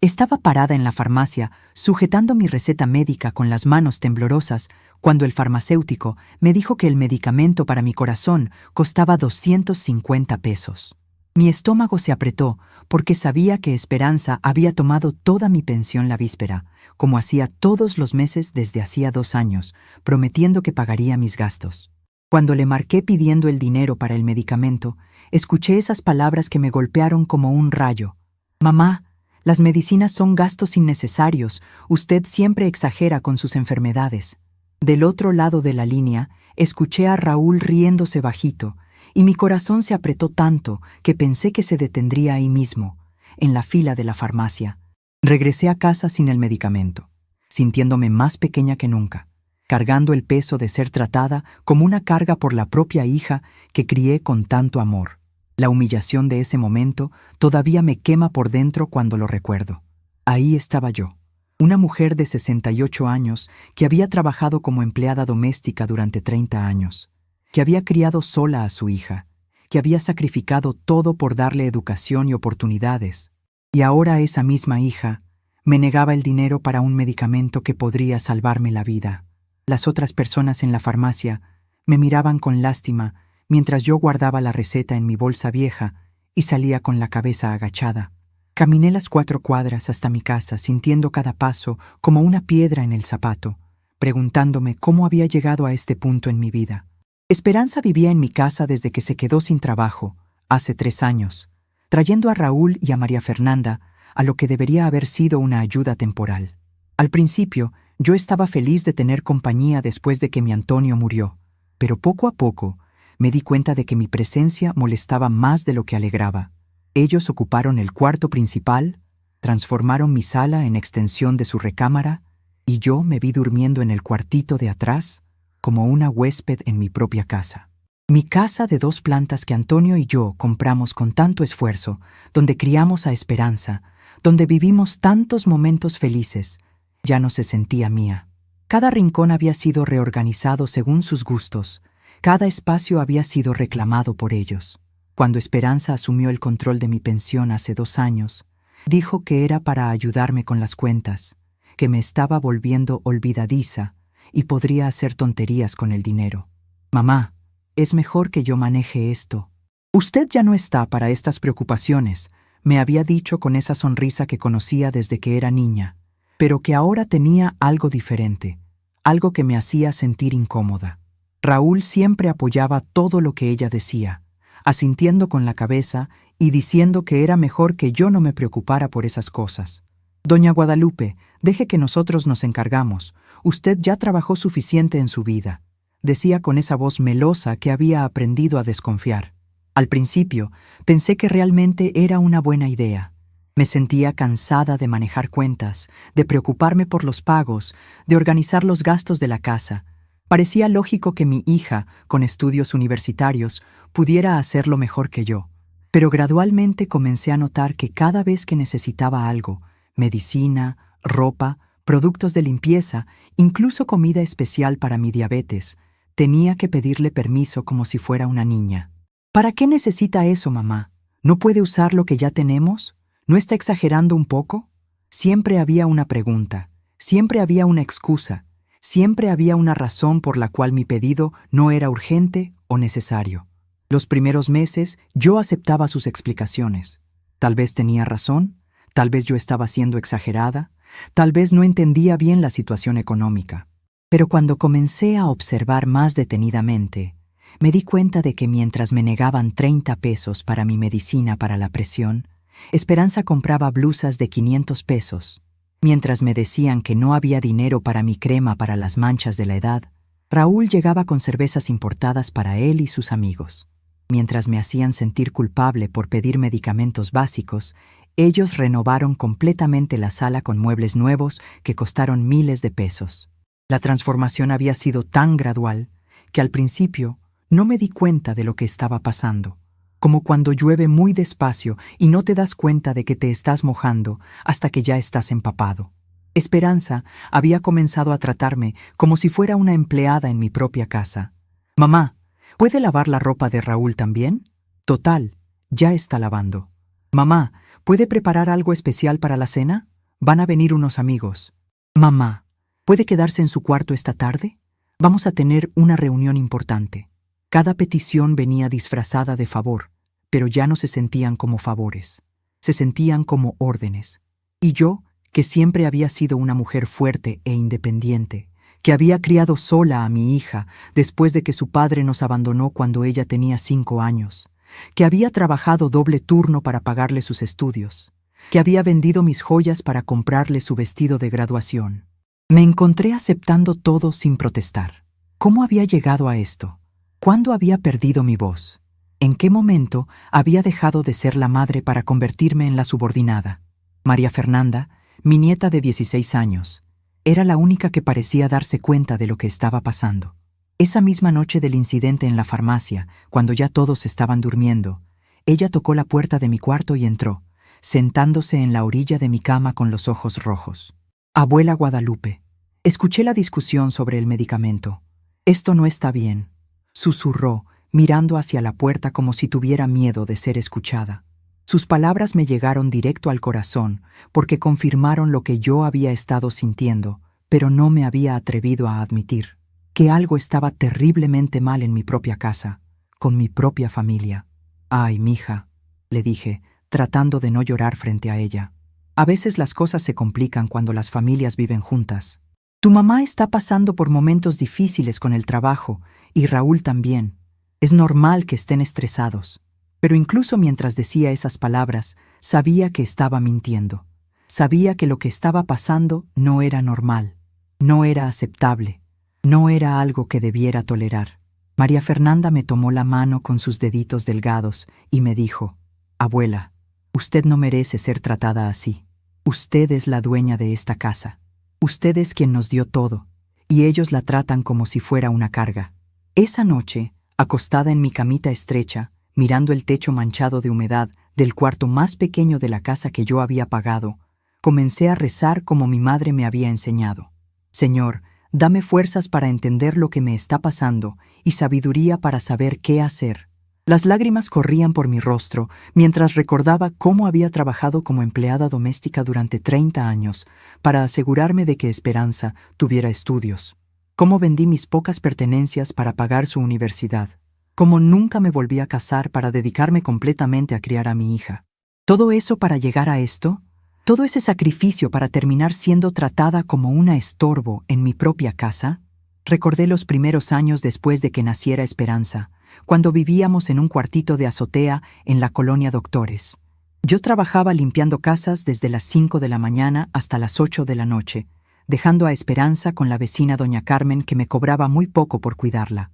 Estaba parada en la farmacia, sujetando mi receta médica con las manos temblorosas, cuando el farmacéutico me dijo que el medicamento para mi corazón costaba 250 pesos. Mi estómago se apretó porque sabía que Esperanza había tomado toda mi pensión la víspera, como hacía todos los meses desde hacía 2 años, prometiendo que pagaría mis gastos. Cuando le marqué pidiendo el dinero para el medicamento, escuché esas palabras que me golpearon como un rayo. «Mamá, las medicinas son gastos innecesarios, usted siempre exagera con sus enfermedades». Del otro lado de la línea, escuché a Raúl riéndose bajito, y mi corazón se apretó tanto que pensé que se detendría ahí mismo, en la fila de la farmacia. Regresé a casa sin el medicamento, sintiéndome más pequeña que nunca, cargando el peso de ser tratada como una carga por la propia hija que crié con tanto amor. La humillación de ese momento todavía me quema por dentro cuando lo recuerdo. Ahí estaba yo, una mujer de 68 años que había trabajado como empleada doméstica durante 30 años, que había criado sola a su hija, que había sacrificado todo por darle educación y oportunidades, y ahora esa misma hija me negaba el dinero para un medicamento que podría salvarme la vida. Las otras personas en la farmacia me miraban con lástima mientras yo guardaba la receta en mi bolsa vieja y salía con la cabeza agachada. Caminé las 4 cuadras hasta mi casa, sintiendo cada paso como una piedra en el zapato, preguntándome cómo había llegado a este punto en mi vida. Esperanza vivía en mi casa desde que se quedó sin trabajo, hace 3 años, trayendo a Raúl y a María Fernanda a lo que debería haber sido una ayuda temporal. Al principio, yo estaba feliz de tener compañía después de que mi Antonio murió, pero poco a poco me di cuenta de que mi presencia molestaba más de lo que alegraba. Ellos ocuparon el cuarto principal, transformaron mi sala en extensión de su recámara, y yo me vi durmiendo en el cuartito de atrás, como una huésped en mi propia casa. Mi casa de 2 plantas que Antonio y yo compramos con tanto esfuerzo, donde criamos a Esperanza, donde vivimos tantos momentos felices, ya no se sentía mía. Cada rincón había sido reorganizado según sus gustos, cada espacio había sido reclamado por ellos. Cuando Esperanza asumió el control de mi pensión hace 2 años, dijo que era para ayudarme con las cuentas, que me estaba volviendo olvidadiza y podría hacer tonterías con el dinero. «Mamá, es mejor que yo maneje esto. Usted ya no está para estas preocupaciones», me había dicho con esa sonrisa que conocía desde que era niña, pero que ahora tenía algo diferente, algo que me hacía sentir incómoda. Raúl siempre apoyaba todo lo que ella decía, asintiendo con la cabeza y diciendo que era mejor que yo no me preocupara por esas cosas. «Doña Guadalupe, deje que nosotros nos encargamos. Usted ya trabajó suficiente en su vida», decía con esa voz melosa que había aprendido a desconfiar. Al principio, pensé que realmente era una buena idea. Me sentía cansada de manejar cuentas, de preocuparme por los pagos, de organizar los gastos de la casa. Parecía lógico que mi hija, con estudios universitarios, pudiera hacerlo mejor que yo. Pero gradualmente comencé a notar que cada vez que necesitaba algo, medicina, ropa, productos de limpieza, incluso comida especial para mi diabetes, tenía que pedirle permiso como si fuera una niña. «¿Para qué necesita eso, mamá? ¿No puede usar lo que ya tenemos? ¿No está exagerando un poco?». Siempre había una pregunta, siempre había una excusa, siempre había una razón por la cual mi pedido no era urgente o necesario. Los primeros meses yo aceptaba sus explicaciones. Tal vez tenía razón, tal vez yo estaba siendo exagerada, tal vez no entendía bien la situación económica. Pero cuando comencé a observar más detenidamente, me di cuenta de que mientras me negaban 30 pesos para mi medicina para la presión, Esperanza compraba blusas de 500 pesos. Mientras me decían que no había dinero para mi crema para las manchas de la edad, Raúl llegaba con cervezas importadas para él y sus amigos. Mientras me hacían sentir culpable por pedir medicamentos básicos, ellos renovaron completamente la sala con muebles nuevos que costaron miles de pesos. La transformación había sido tan gradual que al principio no me di cuenta de lo que estaba pasando, como cuando llueve muy despacio y no te das cuenta de que te estás mojando hasta que ya estás empapado. Esperanza había comenzado a tratarme como si fuera una empleada en mi propia casa. «Mamá, ¿puede lavar la ropa de Raúl también? Total, ya está lavando. Mamá, ¿puede preparar algo especial para la cena? Van a venir unos amigos. Mamá, ¿puede quedarse en su cuarto esta tarde? Vamos a tener una reunión importante. Cada petición venía disfrazada de favor, pero ya no se sentían como favores. Se sentían como órdenes. Y yo, que siempre había sido una mujer fuerte e independiente, que había criado sola a mi hija después de que su padre nos abandonó cuando ella tenía 5 años, que había trabajado doble turno para pagarle sus estudios, que había vendido mis joyas para comprarle su vestido de graduación. Me encontré aceptando todo sin protestar. ¿Cómo había llegado a esto? ¿Cuándo había perdido mi voz? ¿En qué momento había dejado de ser la madre para convertirme en la subordinada? María Fernanda, mi nieta de 16 años, era la única que parecía darse cuenta de lo que estaba pasando. Esa misma noche del incidente en la farmacia, cuando ya todos estaban durmiendo, ella tocó la puerta de mi cuarto y entró, sentándose en la orilla de mi cama con los ojos rojos. Abuela Guadalupe, escuché la discusión sobre el medicamento. Esto no está bien, susurró, mirando hacia la puerta como si tuviera miedo de ser escuchada. Sus palabras me llegaron directo al corazón porque confirmaron lo que yo había estado sintiendo, pero no me había atrevido a admitir, que algo estaba terriblemente mal en mi propia casa, con mi propia familia. «Ay, mija», le dije, tratando de no llorar frente a ella. A veces las cosas se complican cuando las familias viven juntas. Tu mamá está pasando por momentos difíciles con el trabajo, y Raúl también. Es normal que estén estresados. Pero incluso mientras decía esas palabras, sabía que estaba mintiendo. Sabía que lo que estaba pasando no era normal, no era aceptable, no era algo que debiera tolerar. María Fernanda me tomó la mano con sus deditos delgados y me dijo: «Abuela, usted no merece ser tratada así. Usted es la dueña de esta casa. Usted es quien nos dio todo, y ellos la tratan como si fuera una carga». Esa noche, acostada en mi camita estrecha, mirando el techo manchado de humedad del cuarto más pequeño de la casa que yo había pagado, comencé a rezar como mi madre me había enseñado. Señor, dame fuerzas para entender lo que me está pasando y sabiduría para saber qué hacer. Las lágrimas corrían por mi rostro mientras recordaba cómo había trabajado como empleada doméstica durante 30 años para asegurarme de que Esperanza tuviera estudios. Cómo vendí mis pocas pertenencias para pagar su universidad. Cómo nunca me volví a casar para dedicarme completamente a criar a mi hija. ¿Todo eso para llegar a esto? ¿Todo ese sacrificio para terminar siendo tratada como una estorbo en mi propia casa? Recordé los primeros años después de que naciera Esperanza, cuando vivíamos en un cuartito de azotea en la colonia Doctores. Yo trabajaba limpiando casas desde las 5 de la mañana hasta las 8 de la noche, dejando a Esperanza con la vecina doña Carmen, que me cobraba muy poco por cuidarla.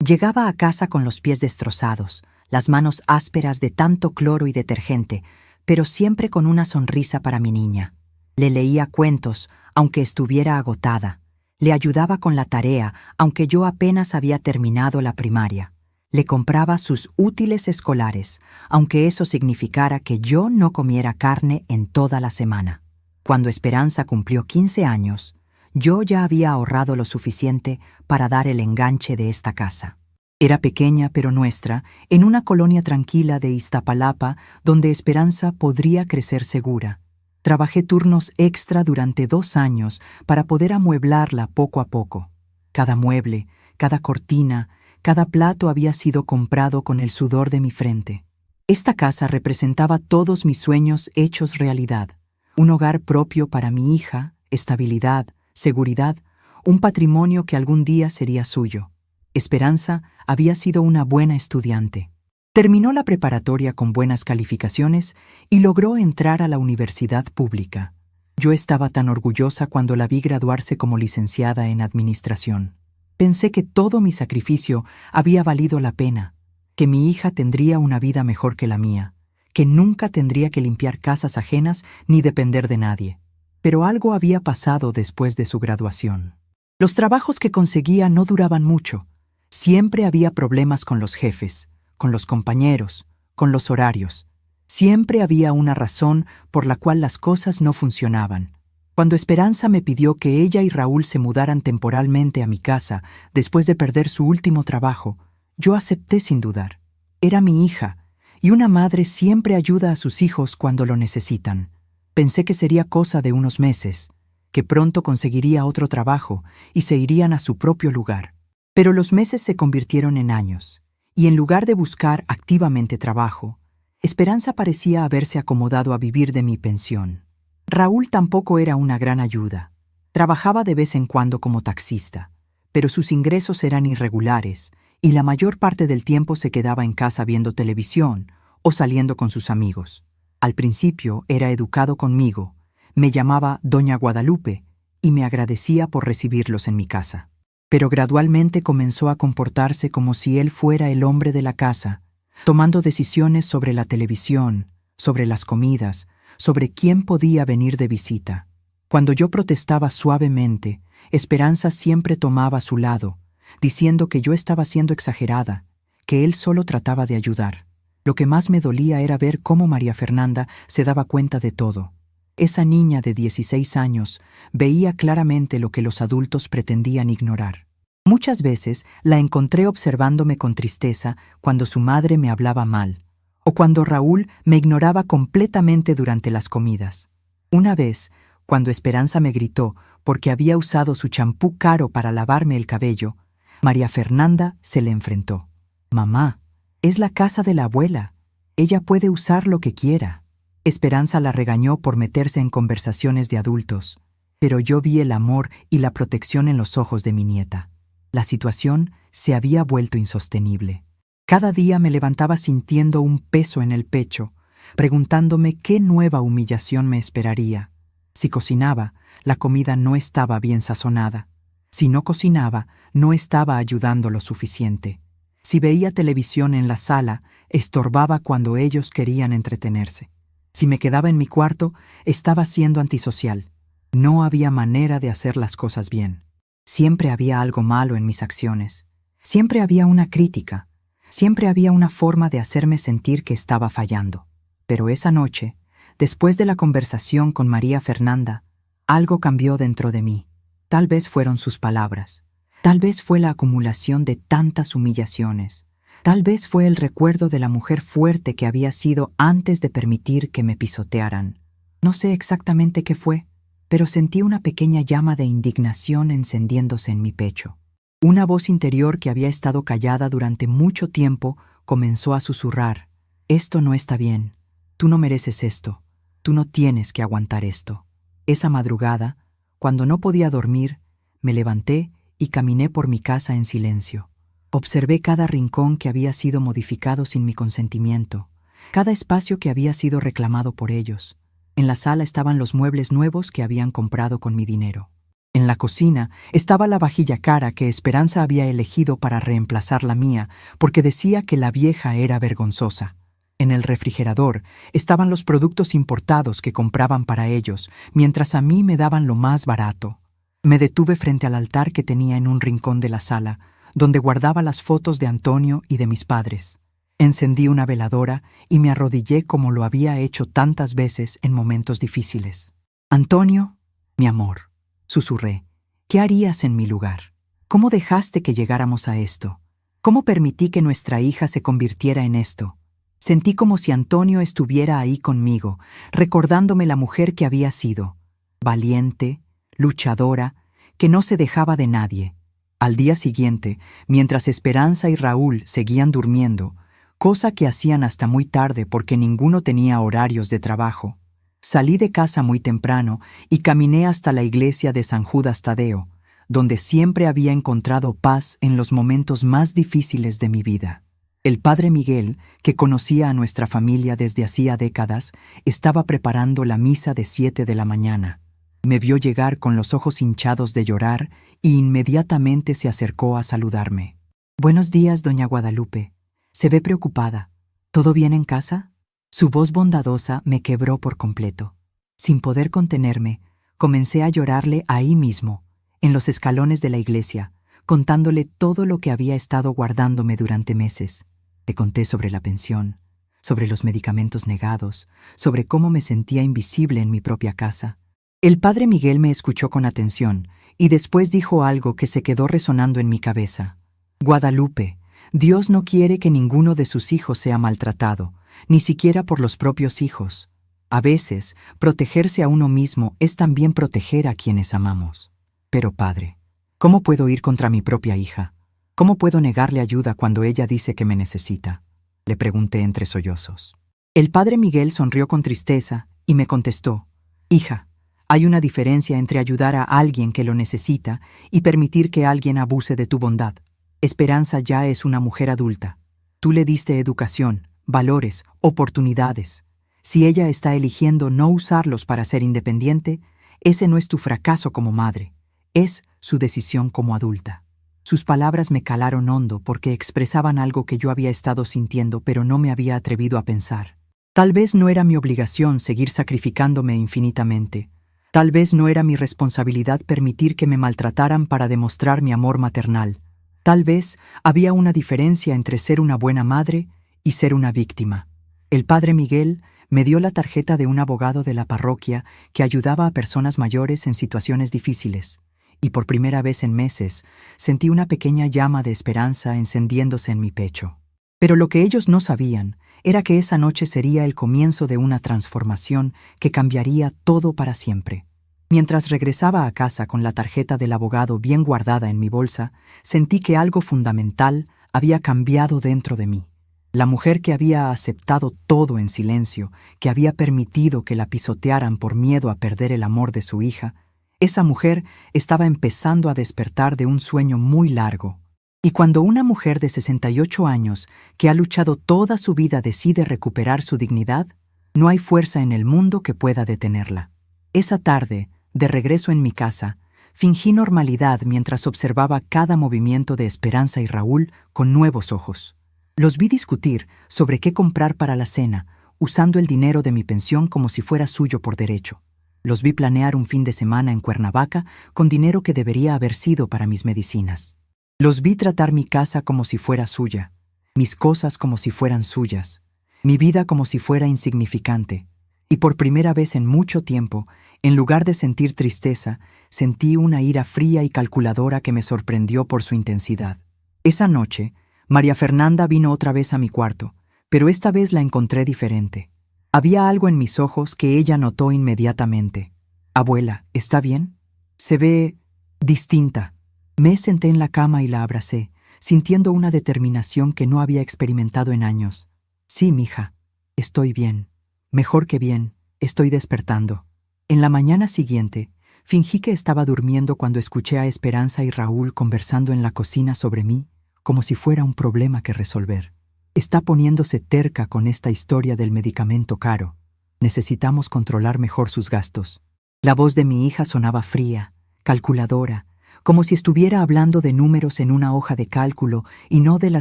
Llegaba a casa con los pies destrozados, las manos ásperas de tanto cloro y detergente, pero siempre con una sonrisa para mi niña. Le leía cuentos, aunque estuviera agotada. Le ayudaba con la tarea, aunque yo apenas había terminado la primaria. Le compraba sus útiles escolares, aunque eso significara que yo no comiera carne en toda la semana. Cuando Esperanza cumplió 15 años, yo ya había ahorrado lo suficiente para dar el enganche de esta casa. Era pequeña pero nuestra, en una colonia tranquila de Iztapalapa donde Esperanza podría crecer segura. Trabajé turnos extra durante 2 años para poder amueblarla poco a poco. Cada mueble, cada cortina, cada plato había sido comprado con el sudor de mi frente. Esta casa representaba todos mis sueños hechos realidad. Un hogar propio para mi hija, estabilidad, seguridad, un patrimonio que algún día sería suyo. Esperanza había sido una buena estudiante. Terminó la preparatoria con buenas calificaciones y logró entrar a la universidad pública. Yo estaba tan orgullosa cuando la vi graduarse como licenciada en administración. Pensé que todo mi sacrificio había valido la pena, que mi hija tendría una vida mejor que la mía, que nunca tendría que limpiar casas ajenas ni depender de nadie. Pero algo había pasado después de su graduación. Los trabajos que conseguía no duraban mucho. Siempre había problemas con los jefes, con los compañeros, con los horarios. Siempre había una razón por la cual las cosas no funcionaban. Cuando Esperanza me pidió que ella y Raúl se mudaran temporalmente a mi casa después de perder su último trabajo, yo acepté sin dudar. Era mi hija, y una madre siempre ayuda a sus hijos cuando lo necesitan. Pensé que sería cosa de unos meses, que pronto conseguiría otro trabajo y se irían a su propio lugar. Pero los meses se convirtieron en años, y en lugar de buscar activamente trabajo, Esperanza parecía haberse acomodado a vivir de mi pensión. Raúl tampoco era una gran ayuda. Trabajaba de vez en cuando como taxista, pero sus ingresos eran irregulares y la mayor parte del tiempo se quedaba en casa viendo televisión o saliendo con sus amigos. Al principio era educado conmigo, me llamaba Doña Guadalupe y me agradecía por recibirlos en mi casa. Pero gradualmente comenzó a comportarse como si él fuera el hombre de la casa, tomando decisiones sobre la televisión, sobre las comidas, sobre quién podía venir de visita. Cuando yo protestaba suavemente, Esperanza siempre tomaba su lado, diciendo que yo estaba siendo exagerada, que él solo trataba de ayudar. Lo que más me dolía era ver cómo María Fernanda se daba cuenta de todo. Esa niña de 16 años veía claramente lo que los adultos pretendían ignorar. Muchas veces la encontré observándome con tristeza cuando su madre me hablaba mal, o cuando Raúl me ignoraba completamente durante las comidas. Una vez, cuando Esperanza me gritó porque había usado su champú caro para lavarme el cabello, María Fernanda se le enfrentó. «Mamá, es la casa de la abuela. Ella puede usar lo que quiera». Esperanza la regañó por meterse en conversaciones de adultos, pero yo vi el amor y la protección en los ojos de mi nieta. La situación se había vuelto insostenible. Cada día me levantaba sintiendo un peso en el pecho, preguntándome qué nueva humillación me esperaría. Si cocinaba, la comida no estaba bien sazonada. Si no cocinaba, no estaba ayudando lo suficiente. Si veía televisión en la sala, estorbaba cuando ellos querían entretenerse. Si me quedaba en mi cuarto, estaba siendo antisocial. No había manera de hacer las cosas bien. Siempre había algo malo en mis acciones. Siempre había una crítica. Siempre había una forma de hacerme sentir que estaba fallando. Pero esa noche, después de la conversación con María Fernanda, algo cambió dentro de mí. Tal vez fueron sus palabras. Tal vez fue la acumulación de tantas humillaciones. Tal vez fue el recuerdo de la mujer fuerte que había sido antes de permitir que me pisotearan. No sé exactamente qué fue, pero sentí una pequeña llama de indignación encendiéndose en mi pecho. Una voz interior que había estado callada durante mucho tiempo comenzó a susurrar: «Esto no está bien. Tú no mereces esto. Tú no tienes que aguantar esto». Esa madrugada, cuando no podía dormir, me levanté y caminé por mi casa en silencio. Observé cada rincón que había sido modificado sin mi consentimiento, cada espacio que había sido reclamado por ellos. En la sala estaban los muebles nuevos que habían comprado con mi dinero. En la cocina estaba la vajilla cara que Esperanza había elegido para reemplazar la mía, porque decía que la vieja era vergonzosa. En el refrigerador estaban los productos importados que compraban para ellos, mientras a mí me daban lo más barato. Me detuve frente al altar que tenía en un rincón de la sala, donde guardaba las fotos de Antonio y de mis padres. Encendí una veladora y me arrodillé como lo había hecho tantas veces en momentos difíciles. «Antonio, mi amor», susurré, «¿qué harías en mi lugar? ¿Cómo dejaste que llegáramos a esto? ¿Cómo permití que nuestra hija se convirtiera en esto?» Sentí como si Antonio estuviera ahí conmigo, recordándome la mujer que había sido, valiente, luchadora, que no se dejaba de nadie. Al día siguiente, mientras Esperanza y Raúl seguían durmiendo, cosa que hacían hasta muy tarde porque ninguno tenía horarios de trabajo, salí de casa muy temprano y caminé hasta la iglesia de San Judas Tadeo, donde siempre había encontrado paz en los momentos más difíciles de mi vida. El padre Miguel, que conocía a nuestra familia desde hacía décadas, estaba preparando la misa de 7 de la mañana. Me vio llegar con los ojos hinchados de llorar y inmediatamente se acercó a saludarme. «Buenos días, doña Guadalupe. Se ve preocupada. ¿Todo bien en casa?» Su voz bondadosa me quebró por completo. Sin poder contenerme, comencé a llorarle ahí mismo, en los escalones de la iglesia, contándole todo lo que había estado guardándome durante meses. Le conté sobre la pensión, sobre los medicamentos negados, sobre cómo me sentía invisible en mi propia casa. El padre Miguel me escuchó con atención y después dijo algo que se quedó resonando en mi cabeza. «Guadalupe, Dios no quiere que ninguno de sus hijos sea maltratado, ni siquiera por los propios hijos. A veces, protegerse a uno mismo es también proteger a quienes amamos. Pero padre, ¿cómo puedo ir contra mi propia hija? ¿Cómo puedo negarle ayuda cuando ella dice que me necesita?, le pregunté entre sollozos. El padre Miguel sonrió con tristeza y me contestó: Hija, hay una diferencia entre ayudar a alguien que lo necesita y permitir que alguien abuse de tu bondad. Esperanza ya es una mujer adulta. Tú le diste educación, valores, oportunidades. Si ella está eligiendo no usarlos para ser independiente, ese no es tu fracaso como madre, es su decisión como adulta. Sus palabras me calaron hondo porque expresaban algo que yo había estado sintiendo pero no me había atrevido a pensar. Tal vez no era mi obligación seguir sacrificándome infinitamente. Tal vez no era mi responsabilidad permitir que me maltrataran para demostrar mi amor maternal. Tal vez había una diferencia entre ser una buena madre y ser una víctima. El padre Miguel me dio la tarjeta de un abogado de la parroquia que ayudaba a personas mayores en situaciones difíciles, y por primera vez en meses sentí una pequeña llama de esperanza encendiéndose en mi pecho. Pero lo que ellos no sabían era que esa noche sería el comienzo de una transformación que cambiaría todo para siempre. Mientras regresaba a casa con la tarjeta del abogado bien guardada en mi bolsa, sentí que algo fundamental había cambiado dentro de mí. La mujer que había aceptado todo en silencio, que había permitido que la pisotearan por miedo a perder el amor de su hija, esa mujer estaba empezando a despertar de un sueño muy largo. Y cuando una mujer de 68 años, que ha luchado toda su vida, decide recuperar su dignidad, no hay fuerza en el mundo que pueda detenerla. Esa tarde, de regreso en mi casa, fingí normalidad mientras observaba cada movimiento de Esperanza y Raúl con nuevos ojos. Los vi discutir sobre qué comprar para la cena, usando el dinero de mi pensión como si fuera suyo por derecho. Los vi planear un fin de semana en Cuernavaca con dinero que debería haber sido para mis medicinas. Los vi tratar mi casa como si fuera suya, mis cosas como si fueran suyas, mi vida como si fuera insignificante. Y por primera vez en mucho tiempo, en lugar de sentir tristeza, sentí una ira fría y calculadora que me sorprendió por su intensidad. Esa noche, María Fernanda vino otra vez a mi cuarto, pero esta vez la encontré diferente. Había algo en mis ojos que ella notó inmediatamente. «Abuela, ¿está bien?» «Se ve distinta». Me senté en la cama y la abracé, sintiendo una determinación que no había experimentado en años. «Sí, mija, estoy bien. Mejor que bien, estoy despertando». En la mañana siguiente, fingí que estaba durmiendo cuando escuché a Esperanza y Raúl conversando en la cocina sobre mí, como si fuera un problema que resolver. «Está poniéndose terca con esta historia del medicamento caro. Necesitamos controlar mejor sus gastos». La voz de mi hija sonaba fría, calculadora, como si estuviera hablando de números en una hoja de cálculo y no de la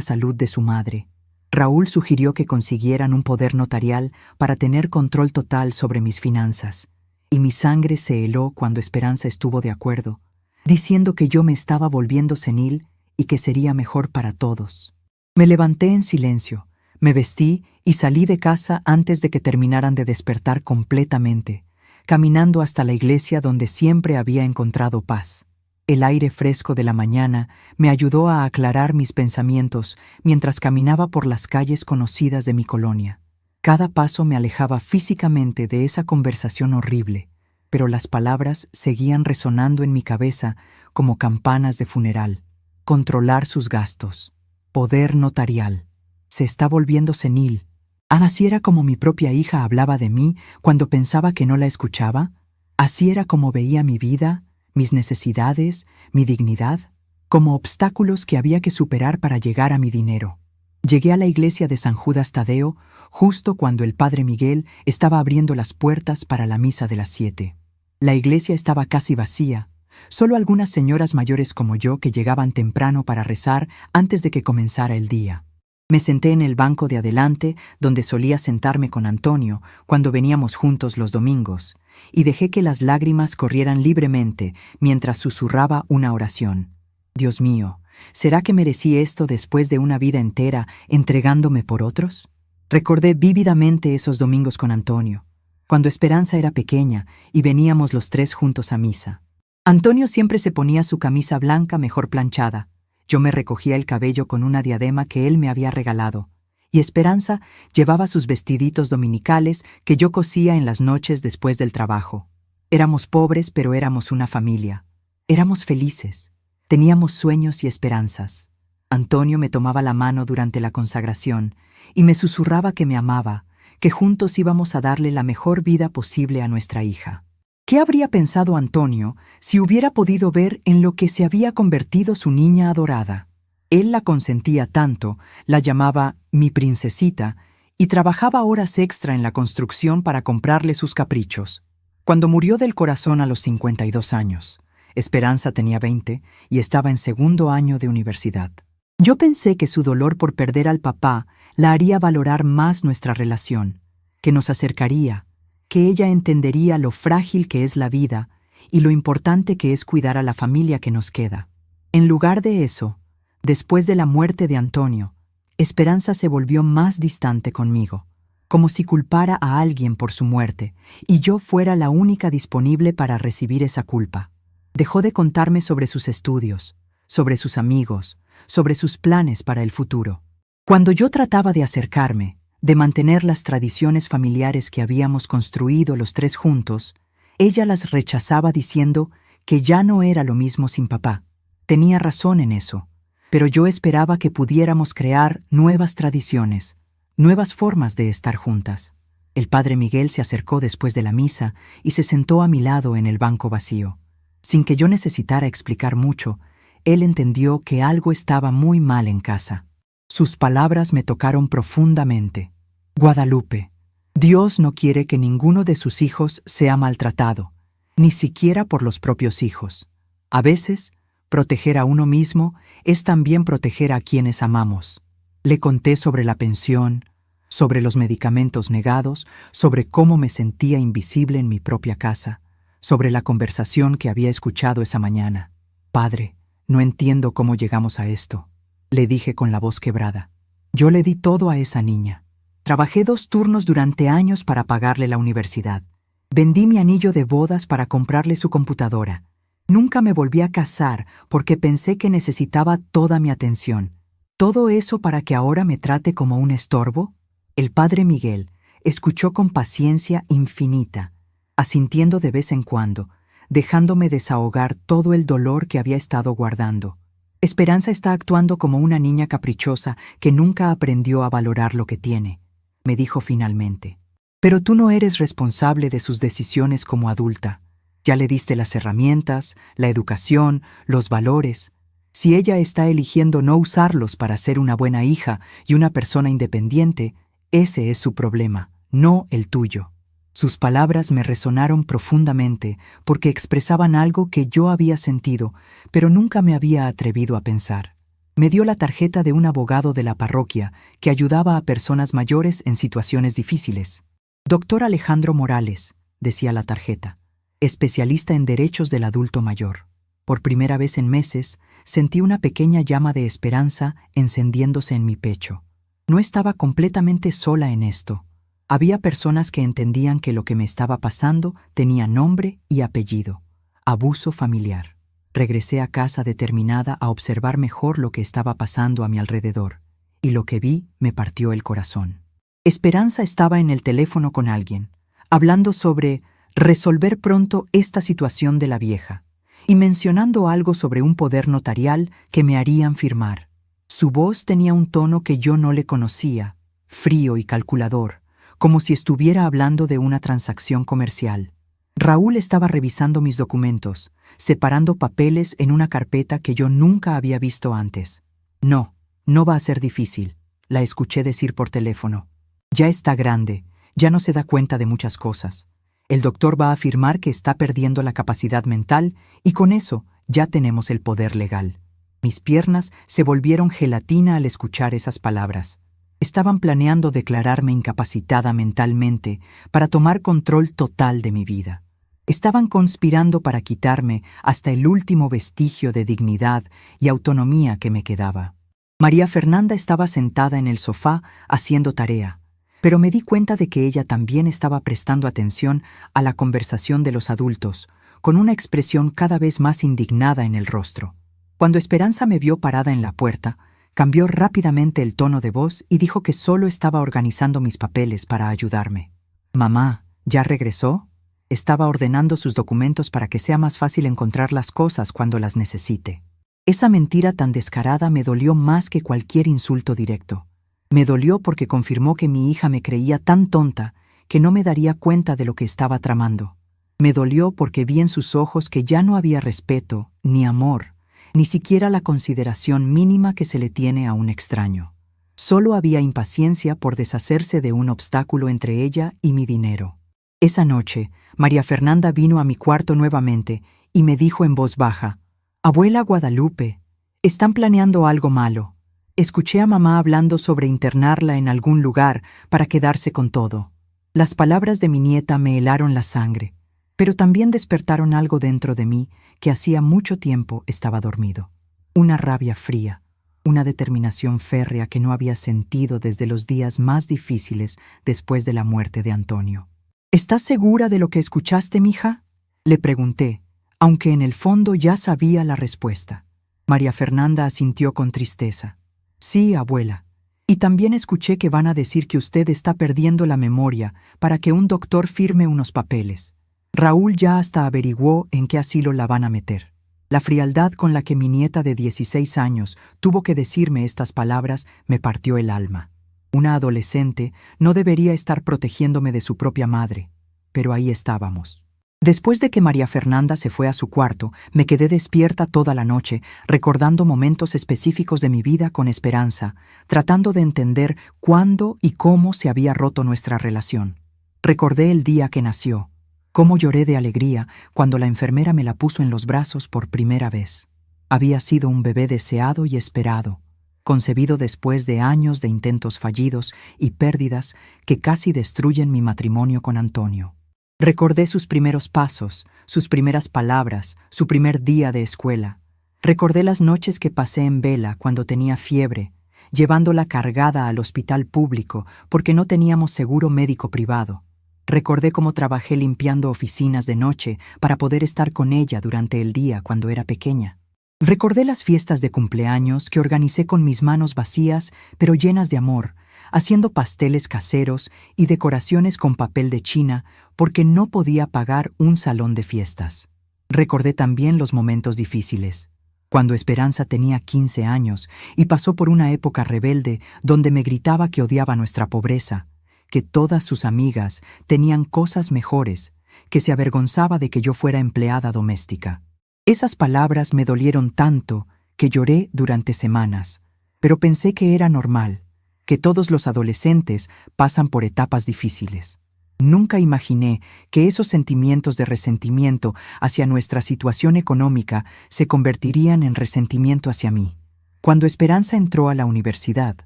salud de su madre. Raúl sugirió que consiguieran un poder notarial para tener control total sobre mis finanzas, y mi sangre se heló cuando Esperanza estuvo de acuerdo, diciendo que yo me estaba volviendo senil y que sería mejor para todos. Me levanté en silencio, me vestí y salí de casa antes de que terminaran de despertar completamente, caminando hasta la iglesia donde siempre había encontrado paz. El aire fresco de la mañana me ayudó a aclarar mis pensamientos mientras caminaba por las calles conocidas de mi colonia. Cada paso me alejaba físicamente de esa conversación horrible, pero las palabras seguían resonando en mi cabeza como campanas de funeral. Controlar sus gastos. Poder notarial. Se está volviendo senil. ¿Así era como mi propia hija hablaba de mí cuando pensaba que no la escuchaba? ¿Así era como veía mi vida, mis necesidades, mi dignidad, como obstáculos que había que superar para llegar a mi dinero? Llegué a la iglesia de San Judas Tadeo justo cuando el padre Miguel estaba abriendo las puertas para la misa de las 7. La iglesia estaba casi vacía, solo algunas señoras mayores como yo que llegaban temprano para rezar antes de que comenzara el día. Me senté en el banco de adelante, donde solía sentarme con Antonio cuando veníamos juntos los domingos, y dejé que las lágrimas corrieran libremente mientras susurraba una oración. Dios mío, ¿será que merecí esto después de una vida entera entregándome por otros? Recordé vívidamente esos domingos con Antonio, cuando Esperanza era pequeña y veníamos los tres juntos a misa. Antonio siempre se ponía su camisa blanca mejor planchada. Yo me recogía el cabello con una diadema que él me había regalado, y Esperanza llevaba sus vestiditos dominicales que yo cosía en las noches después del trabajo. Éramos pobres, pero éramos una familia. Éramos felices. Teníamos sueños y esperanzas. Antonio me tomaba la mano durante la consagración y me susurraba que me amaba, que juntos íbamos a darle la mejor vida posible a nuestra hija. ¿Qué habría pensado Antonio si hubiera podido ver en lo que se había convertido su niña adorada? Él la consentía tanto, la llamaba mi princesita, y trabajaba horas extra en la construcción para comprarle sus caprichos. Cuando murió del corazón a los 52 años, Esperanza tenía 20 y estaba en segundo año de universidad. Yo pensé que su dolor por perder al papá la haría valorar más nuestra relación, que nos acercaría, que ella entendería lo frágil que es la vida y lo importante que es cuidar a la familia que nos queda. En lugar de eso, después de la muerte de Antonio, Esperanza se volvió más distante conmigo, como si culpara a alguien por su muerte y yo fuera la única disponible para recibir esa culpa. Dejó de contarme sobre sus estudios, sobre sus amigos, sobre sus planes para el futuro. Cuando yo trataba de acercarme, de mantener las tradiciones familiares que habíamos construido los tres juntos, ella las rechazaba diciendo que ya no era lo mismo sin papá. Tenía razón en eso, pero yo esperaba que pudiéramos crear nuevas tradiciones, nuevas formas de estar juntas. El padre Miguel se acercó después de la misa y se sentó a mi lado en el banco vacío. Sin que yo necesitara explicar mucho, él entendió que algo estaba muy mal en casa. Sus palabras me tocaron profundamente. Guadalupe, Dios no quiere que ninguno de sus hijos sea maltratado, ni siquiera por los propios hijos. A veces, proteger a uno mismo es también proteger a quienes amamos. Le conté sobre la pensión, sobre los medicamentos negados, sobre cómo me sentía invisible en mi propia casa, sobre la conversación que había escuchado esa mañana. Padre, no entiendo cómo llegamos a esto, le dije con la voz quebrada. Yo le di todo a esa niña. Trabajé 2 turnos durante años para pagarle la universidad. Vendí mi anillo de bodas para comprarle su computadora. Nunca me volví a casar porque pensé que necesitaba toda mi atención. ¿Todo eso para que ahora me trate como un estorbo? El padre Miguel escuchó con paciencia infinita, asintiendo de vez en cuando, dejándome desahogar todo el dolor que había estado guardando. Esperanza está actuando como una niña caprichosa que nunca aprendió a valorar lo que tiene, me dijo finalmente. Pero tú no eres responsable de sus decisiones como adulta. Ya le diste las herramientas, la educación, los valores. Si ella está eligiendo no usarlos para ser una buena hija y una persona independiente, ese es su problema, no el tuyo. Sus palabras me resonaron profundamente porque expresaban algo que yo había sentido, pero nunca me había atrevido a pensar. Me dio la tarjeta de un abogado de la parroquia que ayudaba a personas mayores en situaciones difíciles. Doctor Alejandro Morales, decía la tarjeta, especialista en derechos del adulto mayor. Por primera vez en meses, sentí una pequeña llama de esperanza encendiéndose en mi pecho. No estaba completamente sola en esto. Había personas que entendían que lo que me estaba pasando tenía nombre y apellido. Abuso familiar. Regresé a casa determinada a observar mejor lo que estaba pasando a mi alrededor, y lo que vi me partió el corazón. Esperanza estaba en el teléfono con alguien, hablando sobre resolver pronto esta situación de la vieja, y mencionando algo sobre un poder notarial que me harían firmar. Su voz tenía un tono que yo no le conocía, frío y calculador, como si estuviera hablando de una transacción comercial. Raúl estaba revisando mis documentos, separando papeles en una carpeta que yo nunca había visto antes. No va a ser difícil, la escuché decir por teléfono. Ya está grande, ya no se da cuenta de muchas cosas. El doctor va a afirmar que está perdiendo la capacidad mental y con eso ya tenemos el poder legal. Mis piernas se volvieron gelatina al escuchar esas palabras. Estaban planeando declararme incapacitada mentalmente para tomar control total de mi vida. Estaban conspirando para quitarme hasta el último vestigio de dignidad y autonomía que me quedaba. María Fernanda estaba sentada en el sofá haciendo tarea, pero me di cuenta de que ella también estaba prestando atención a la conversación de los adultos, con una expresión cada vez más indignada en el rostro. Cuando Esperanza me vio parada en la puerta, Cambió rápidamente el tono de voz y dijo que solo estaba organizando mis papeles para ayudarme. «Mamá, ¿ya regresó?» Estaba ordenando sus documentos para que sea más fácil encontrar las cosas cuando las necesite. Esa mentira tan descarada me dolió más que cualquier insulto directo. Me dolió porque confirmó que mi hija me creía tan tonta que no me daría cuenta de lo que estaba tramando. Me dolió porque vi en sus ojos que ya no había respeto, ni amor, ni siquiera la consideración mínima que se le tiene a un extraño. Solo había impaciencia por deshacerse de un obstáculo entre ella y mi dinero. Esa noche, María Fernanda vino a mi cuarto nuevamente y me dijo en voz baja: «Abuela Guadalupe, están planeando algo malo. Escuché a mamá hablando sobre internarla en algún lugar para quedarse con todo». Las palabras de mi nieta me helaron la sangre, pero también despertaron algo dentro de mí que hacía mucho tiempo estaba dormido. Una rabia fría, una determinación férrea que no había sentido desde los días más difíciles después de la muerte de Antonio. «¿Estás segura de lo que escuchaste, mija?», le pregunté, aunque en el fondo ya sabía la respuesta. María Fernanda asintió con tristeza. «Sí, abuela. Y también escuché que van a decir que usted está perdiendo la memoria para que un doctor firme unos papeles. Raúl ya hasta averiguó en qué asilo la van a meter». La frialdad con la que mi nieta de 16 años tuvo que decirme estas palabras me partió el alma. Una adolescente no debería estar protegiéndome de su propia madre, pero ahí estábamos. Después de que María Fernanda se fue a su cuarto, me quedé despierta toda la noche, recordando momentos específicos de mi vida con esperanza, tratando de entender cuándo y cómo se había roto nuestra relación. Recordé el día que nació, cómo lloré de alegría cuando la enfermera me la puso en los brazos por primera vez. Había sido un bebé deseado y esperado, concebido después de años de intentos fallidos y pérdidas que casi destruyen mi matrimonio con Antonio. Recordé sus primeros pasos, sus primeras palabras, su primer día de escuela. Recordé las noches que pasé en vela cuando tenía fiebre, llevándola cargada al hospital público porque no teníamos seguro médico privado. Recordé cómo trabajé limpiando oficinas de noche para poder estar con ella durante el día cuando era pequeña. Recordé las fiestas de cumpleaños que organicé con mis manos vacías pero llenas de amor, haciendo pasteles caseros y decoraciones con papel de China porque no podía pagar un salón de fiestas. Recordé también los momentos difíciles, cuando Esperanza tenía 15 años y pasó por una época rebelde donde me gritaba que odiaba nuestra pobreza, que todas sus amigas tenían cosas mejores, que se avergonzaba de que yo fuera empleada doméstica. Esas palabras me dolieron tanto que lloré durante semanas, pero pensé que era normal, que todos los adolescentes pasan por etapas difíciles. Nunca imaginé que esos sentimientos de resentimiento hacia nuestra situación económica se convertirían en resentimiento hacia mí. Cuando Esperanza entró a la universidad,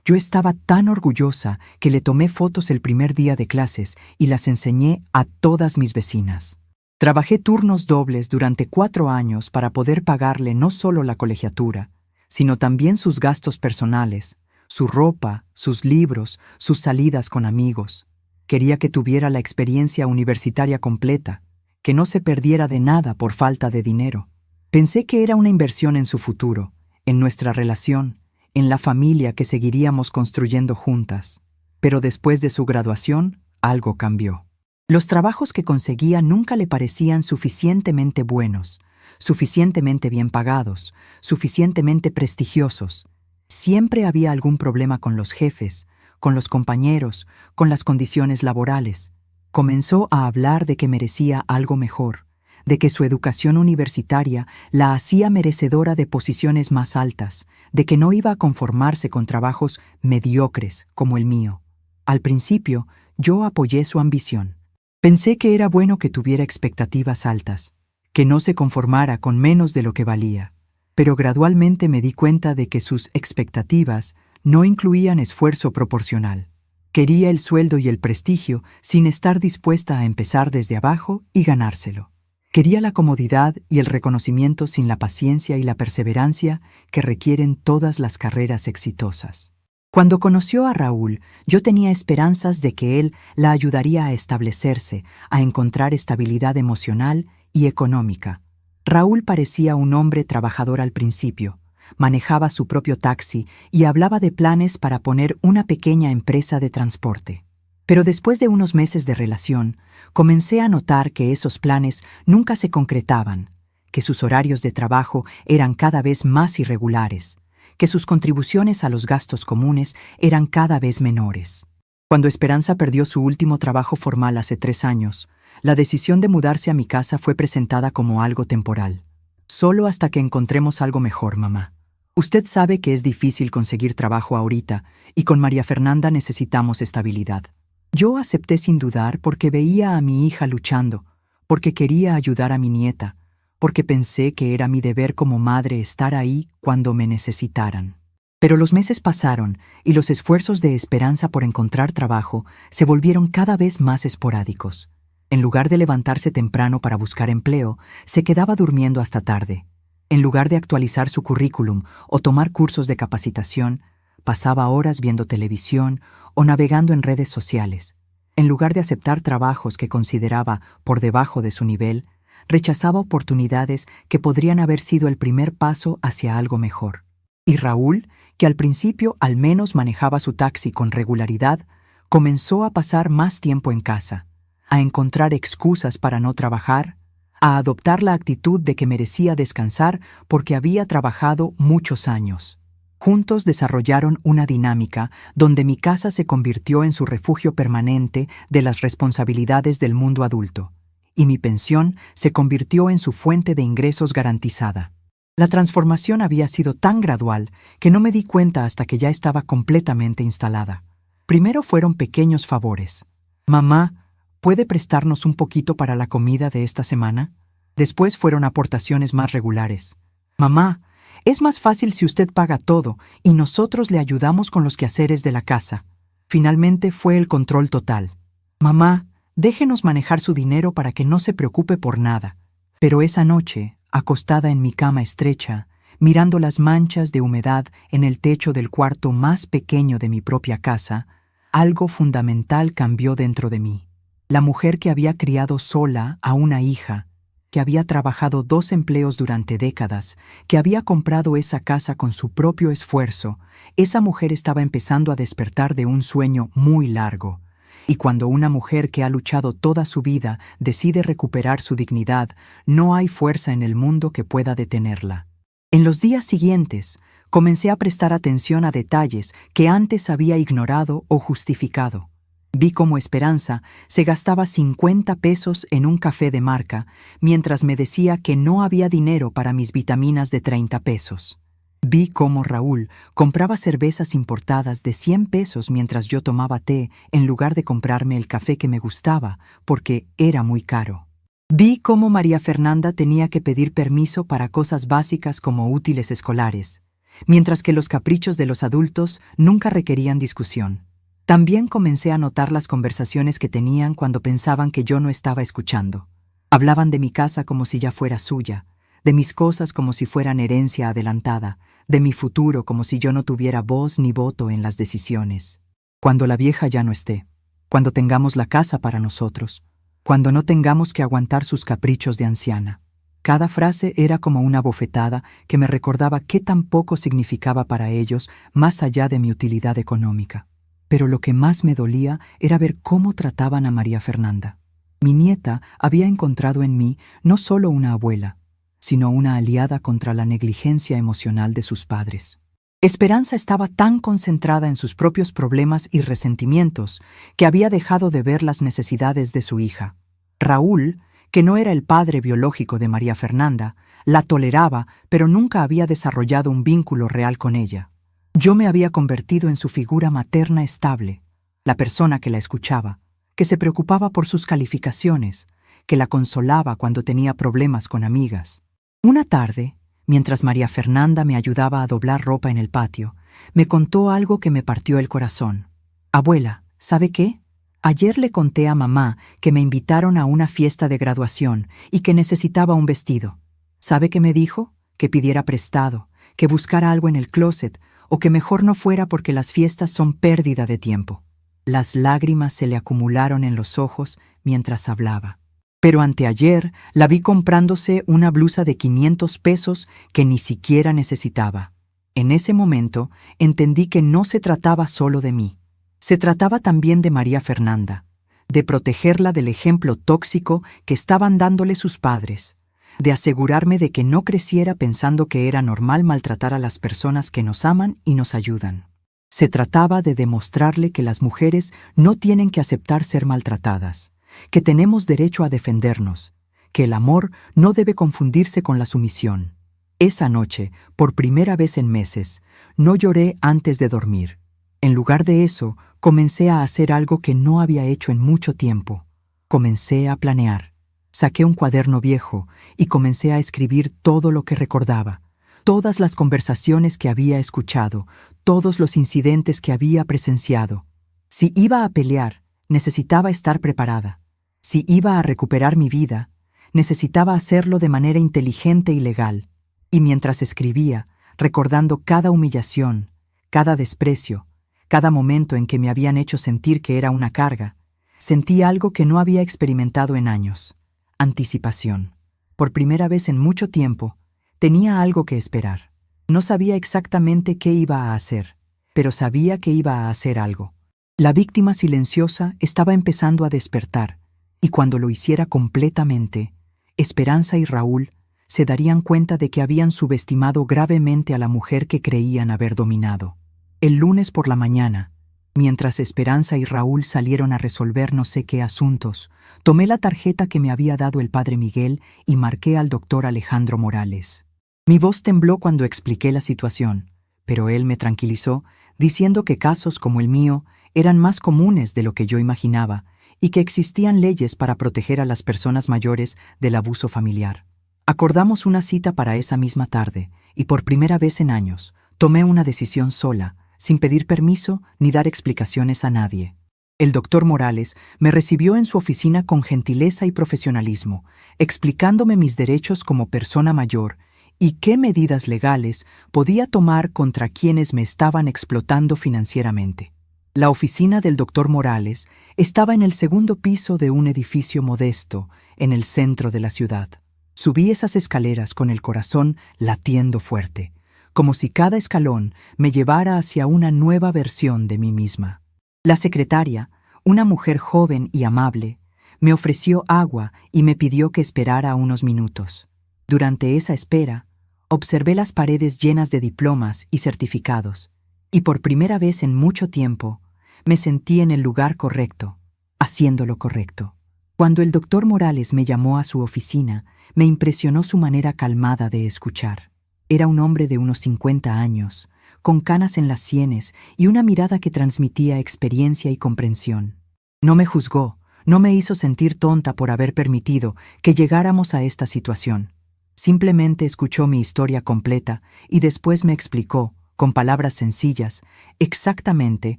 yo estaba tan orgullosa que le tomé fotos el primer día de clases y las enseñé a todas mis vecinas. Trabajé turnos dobles durante 4 años para poder pagarle no solo la colegiatura, sino también sus gastos personales, su ropa, sus libros, sus salidas con amigos. Quería que tuviera la experiencia universitaria completa, que no se perdiera de nada por falta de dinero. Pensé que era una inversión en su futuro, en nuestra relación, en la familia que seguiríamos construyendo juntas. Pero después de su graduación, algo cambió. Los trabajos que conseguía nunca le parecían suficientemente buenos, suficientemente bien pagados, suficientemente prestigiosos. Siempre había algún problema con los jefes, con los compañeros, con las condiciones laborales. Comenzó a hablar de que merecía algo mejor, de que su educación universitaria la hacía merecedora de posiciones más altas, de que no iba a conformarse con trabajos mediocres como el mío. Al principio, yo apoyé su ambición. Pensé que era bueno que tuviera expectativas altas, que no se conformara con menos de lo que valía. Pero gradualmente me di cuenta de que sus expectativas no incluían esfuerzo proporcional. Quería el sueldo y el prestigio sin estar dispuesta a empezar desde abajo y ganárselo. Quería la comodidad y el reconocimiento sin la paciencia y la perseverancia que requieren todas las carreras exitosas. Cuando conoció a Raúl, yo tenía esperanzas de que él la ayudaría a establecerse, a encontrar estabilidad emocional y económica. Raúl parecía un hombre trabajador al principio, manejaba su propio taxi y hablaba de planes para poner una pequeña empresa de transporte. Pero después de unos meses de relación, comencé a notar que esos planes nunca se concretaban, que sus horarios de trabajo eran cada vez más irregulares, que sus contribuciones a los gastos comunes eran cada vez menores. Cuando Esperanza perdió su último trabajo formal hace 3 años, la decisión de mudarse a mi casa fue presentada como algo temporal. Solo hasta que encontremos algo mejor, mamá. Usted sabe que es difícil conseguir trabajo ahorita y con María Fernanda necesitamos estabilidad. Yo acepté sin dudar porque veía a mi hija luchando, porque quería ayudar a mi nieta, porque pensé que era mi deber como madre estar ahí cuando me necesitaran. Pero los meses pasaron y los esfuerzos de Esperanza por encontrar trabajo se volvieron cada vez más esporádicos. En lugar de levantarse temprano para buscar empleo, se quedaba durmiendo hasta tarde. En lugar de actualizar su currículum o tomar cursos de capacitación, pasaba horas viendo televisión o navegando en redes sociales. En lugar de aceptar trabajos que consideraba por debajo de su nivel, rechazaba oportunidades que podrían haber sido el primer paso hacia algo mejor. Y Raúl, que al principio al menos manejaba su taxi con regularidad, comenzó a pasar más tiempo en casa, a encontrar excusas para no trabajar, a adoptar la actitud de que merecía descansar porque había trabajado muchos años. Juntos desarrollaron una dinámica donde mi casa se convirtió en su refugio permanente de las responsabilidades del mundo adulto, y mi pensión se convirtió en su fuente de ingresos garantizada. La transformación había sido tan gradual que no me di cuenta hasta que ya estaba completamente instalada. Primero fueron pequeños favores. Mamá, ¿puede prestarnos un poquito para la comida de esta semana? Después fueron aportaciones más regulares. Mamá, es más fácil si usted paga todo y nosotros le ayudamos con los quehaceres de la casa. Finalmente fue el control total. Mamá, déjenos manejar su dinero para que no se preocupe por nada. Pero esa noche, acostada en mi cama estrecha, mirando las manchas de humedad en el techo del cuarto más pequeño de mi propia casa, algo fundamental cambió dentro de mí. La mujer que había criado sola a una hija, que había trabajado 2 empleos durante décadas, que había comprado esa casa con su propio esfuerzo, esa mujer estaba empezando a despertar de un sueño muy largo. Y cuando una mujer que ha luchado toda su vida decide recuperar su dignidad, no hay fuerza en el mundo que pueda detenerla. En los días siguientes, comencé a prestar atención a detalles que antes había ignorado o justificado. Vi cómo Esperanza se gastaba 50 pesos en un café de marca, mientras me decía que no había dinero para mis vitaminas de 30 pesos. Vi cómo Raúl compraba cervezas importadas de 100 pesos mientras yo tomaba té en lugar de comprarme el café que me gustaba, porque era muy caro. Vi cómo María Fernanda tenía que pedir permiso para cosas básicas como útiles escolares, mientras que los caprichos de los adultos nunca requerían discusión. También comencé a notar las conversaciones que tenían cuando pensaban que yo no estaba escuchando. Hablaban de mi casa como si ya fuera suya, de mis cosas como si fueran herencia adelantada, de mi futuro como si yo no tuviera voz ni voto en las decisiones. Cuando la vieja ya no esté, cuando tengamos la casa para nosotros, cuando no tengamos que aguantar sus caprichos de anciana. Cada frase era como una bofetada que me recordaba qué tan poco significaba para ellos más allá de mi utilidad económica. Pero lo que más me dolía era ver cómo trataban a María Fernanda. Mi nieta había encontrado en mí no solo una abuela, sino una aliada contra la negligencia emocional de sus padres. Esperanza estaba tan concentrada en sus propios problemas y resentimientos que había dejado de ver las necesidades de su hija. Raúl, que no era el padre biológico de María Fernanda, la toleraba, pero nunca había desarrollado un vínculo real con ella. Yo me había convertido en su figura materna estable, la persona que la escuchaba, que se preocupaba por sus calificaciones, que la consolaba cuando tenía problemas con amigas. Una tarde, mientras María Fernanda me ayudaba a doblar ropa en el patio, me contó algo que me partió el corazón. Abuela, ¿sabe qué? Ayer le conté a mamá que me invitaron a una fiesta de graduación y que necesitaba un vestido. ¿Sabe qué me dijo? Que pidiera prestado, que buscara algo en el closet, o que mejor no fuera porque las fiestas son pérdida de tiempo. Las lágrimas se le acumularon en los ojos mientras hablaba. Pero anteayer la vi comprándose una blusa de 500 pesos que ni siquiera necesitaba. En ese momento entendí que no se trataba solo de mí. Se trataba también de María Fernanda, de protegerla del ejemplo tóxico que estaban dándole sus padres, de asegurarme de que no creciera pensando que era normal maltratar a las personas que nos aman y nos ayudan. Se trataba de demostrarle que las mujeres no tienen que aceptar ser maltratadas, que tenemos derecho a defendernos, que el amor no debe confundirse con la sumisión. Esa noche, por primera vez en meses, no lloré antes de dormir. En lugar de eso, comencé a hacer algo que no había hecho en mucho tiempo. Comencé a planear. Saqué un cuaderno viejo y comencé a escribir todo lo que recordaba, todas las conversaciones que había escuchado, todos los incidentes que había presenciado. Si iba a pelear, necesitaba estar preparada. Si iba a recuperar mi vida, necesitaba hacerlo de manera inteligente y legal. Y mientras escribía, recordando cada humillación, cada desprecio, cada momento en que me habían hecho sentir que era una carga, sentí algo que no había experimentado en años: anticipación. Por primera vez en mucho tiempo, tenía algo que esperar. No sabía exactamente qué iba a hacer, pero sabía que iba a hacer algo. La víctima silenciosa estaba empezando a despertar, y cuando lo hiciera completamente, Esperanza y Raúl se darían cuenta de que habían subestimado gravemente a la mujer que creían haber dominado. El lunes por la mañana, mientras Esperanza y Raúl salieron a resolver no sé qué asuntos, tomé la tarjeta que me había dado el padre Miguel y marqué al doctor Alejandro Morales. Mi voz tembló cuando expliqué la situación, pero él me tranquilizó, diciendo que casos como el mío eran más comunes de lo que yo imaginaba y que existían leyes para proteger a las personas mayores del abuso familiar. Acordamos una cita para esa misma tarde y por primera vez en años tomé una decisión sola, sin pedir permiso ni dar explicaciones a nadie. El doctor Morales me recibió en su oficina con gentileza y profesionalismo, explicándome mis derechos como persona mayor y qué medidas legales podía tomar contra quienes me estaban explotando financieramente. La oficina del doctor Morales estaba en el segundo piso de un edificio modesto en el centro de la ciudad. Subí esas escaleras con el corazón latiendo fuerte, como si cada escalón me llevara hacia una nueva versión de mí misma. La secretaria, una mujer joven y amable, me ofreció agua y me pidió que esperara unos minutos. Durante esa espera, observé las paredes llenas de diplomas y certificados, y por primera vez en mucho tiempo me sentí en el lugar correcto, haciendo lo correcto. Cuando el doctor Morales me llamó a su oficina, me impresionó su manera calmada de escuchar. Era un hombre de unos 50 años, con canas en las sienes y una mirada que transmitía experiencia y comprensión. No me juzgó, no me hizo sentir tonta por haber permitido que llegáramos a esta situación. Simplemente escuchó mi historia completa y después me explicó, con palabras sencillas, exactamente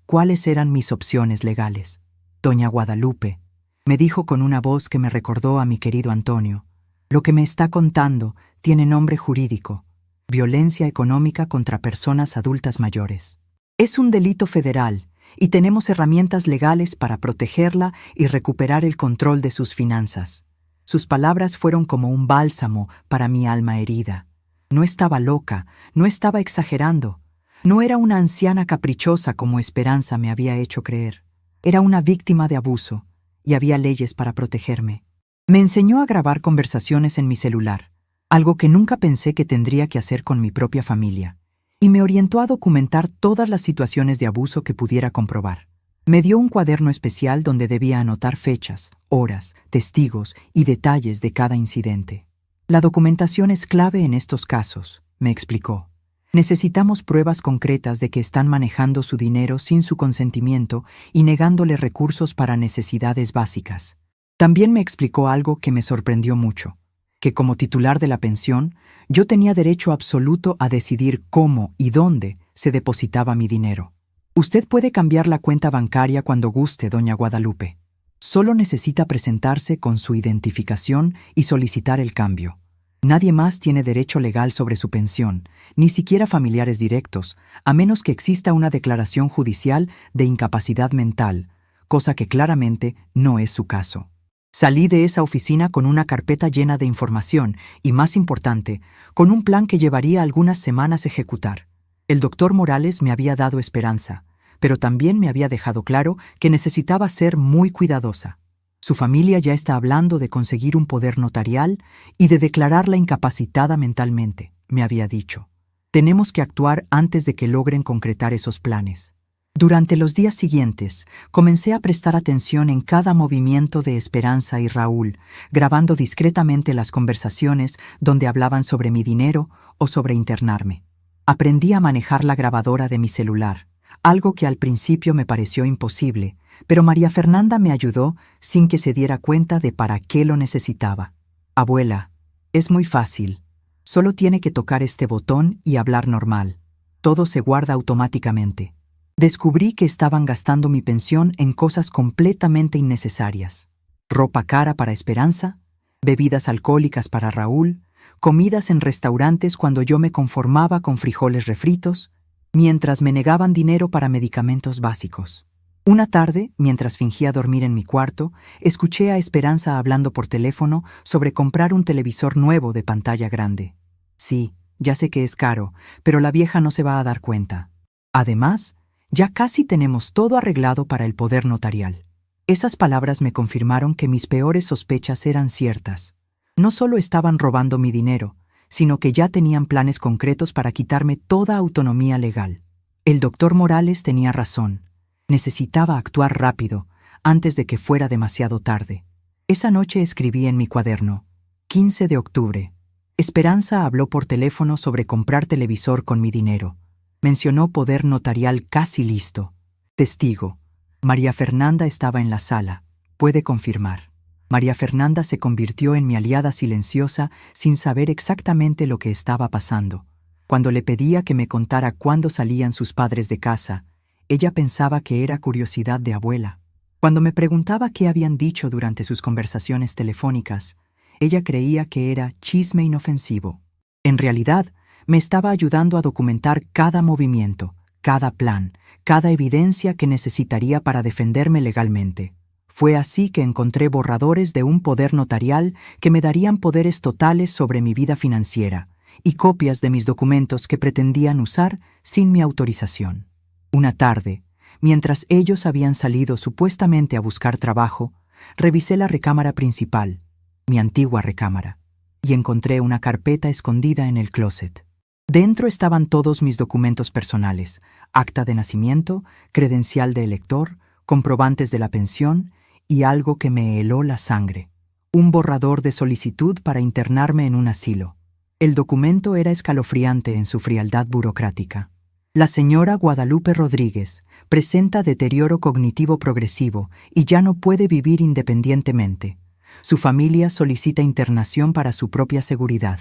cuáles eran mis opciones legales. Doña Guadalupe, me dijo con una voz que me recordó a mi querido Antonio, lo que me está contando tiene nombre jurídico: violencia económica contra personas adultas mayores. Es un delito federal y tenemos herramientas legales para protegerla y recuperar el control de sus finanzas. Sus palabras fueron como un bálsamo para mi alma herida. No estaba loca, no estaba exagerando. No era una anciana caprichosa como Esperanza me había hecho creer. Era una víctima de abuso, y había leyes para protegerme. Me enseñó a grabar conversaciones en mi celular, algo que nunca pensé que tendría que hacer con mi propia familia, y me orientó a documentar todas las situaciones de abuso que pudiera comprobar. Me dio un cuaderno especial donde debía anotar fechas, horas, testigos y detalles de cada incidente. La documentación es clave en estos casos, me explicó. Necesitamos pruebas concretas de que están manejando su dinero sin su consentimiento y negándole recursos para necesidades básicas. También me explicó algo que me sorprendió mucho, que como titular de la pensión, yo tenía derecho absoluto a decidir cómo y dónde se depositaba mi dinero. Usted puede cambiar la cuenta bancaria cuando guste, doña Guadalupe. Solo necesita presentarse con su identificación y solicitar el cambio. Nadie más tiene derecho legal sobre su pensión, ni siquiera familiares directos, a menos que exista una declaración judicial de incapacidad mental, cosa que claramente no es su caso. Salí de esa oficina con una carpeta llena de información y, más importante, con un plan que llevaría algunas semanas ejecutar. El doctor Morales me había dado esperanza, pero también me había dejado claro que necesitaba ser muy cuidadosa. Su familia ya está hablando de conseguir un poder notarial y de declararla incapacitada mentalmente, me había dicho. Tenemos que actuar antes de que logren concretar esos planes. Durante los días siguientes, comencé a prestar atención en cada movimiento de Esperanza y Raúl, grabando discretamente las conversaciones donde hablaban sobre mi dinero o sobre internarme. Aprendí a manejar la grabadora de mi celular, algo que al principio me pareció imposible, pero María Fernanda me ayudó sin que se diera cuenta de para qué lo necesitaba. Abuela, es muy fácil. Solo tiene que tocar este botón y hablar normal. Todo se guarda automáticamente. Descubrí que estaban gastando mi pensión en cosas completamente innecesarias. Ropa cara para Esperanza, bebidas alcohólicas para Raúl, comidas en restaurantes cuando yo me conformaba con frijoles refritos, mientras me negaban dinero para medicamentos básicos. Una tarde, mientras fingía dormir en mi cuarto, escuché a Esperanza hablando por teléfono sobre comprar un televisor nuevo de pantalla grande. Sí, ya sé que es caro, pero la vieja no se va a dar cuenta. Además, ya casi tenemos todo arreglado para el poder notarial. Esas palabras me confirmaron que mis peores sospechas eran ciertas. No solo estaban robando mi dinero, sino que ya tenían planes concretos para quitarme toda autonomía legal. El doctor Morales tenía razón. Necesitaba actuar rápido, antes de que fuera demasiado tarde. Esa noche escribí en mi cuaderno: 15 de octubre. Esperanza habló por teléfono sobre comprar televisor con mi dinero. Mencionó poder notarial casi listo. Testigo: María Fernanda estaba en la sala. Puede confirmar. María Fernanda se convirtió en mi aliada silenciosa sin saber exactamente lo que estaba pasando. Cuando le pedía que me contara cuándo salían sus padres de casa, ella pensaba que era curiosidad de abuela. Cuando me preguntaba qué habían dicho durante sus conversaciones telefónicas, ella creía que era chisme inofensivo. En realidad, me estaba ayudando a documentar cada movimiento, cada plan, cada evidencia que necesitaría para defenderme legalmente. Fue así que encontré borradores de un poder notarial que me darían poderes totales sobre mi vida financiera y copias de mis documentos que pretendían usar sin mi autorización. Una tarde, mientras ellos habían salido supuestamente a buscar trabajo, revisé la recámara principal, mi antigua recámara, y encontré una carpeta escondida en el closet. Dentro estaban todos mis documentos personales: acta de nacimiento, credencial de elector, comprobantes de la pensión y algo que me heló la sangre: un borrador de solicitud para internarme en un asilo. El documento era escalofriante en su frialdad burocrática. La señora Guadalupe Rodríguez presenta deterioro cognitivo progresivo y ya no puede vivir independientemente. Su familia solicita internación para su propia seguridad.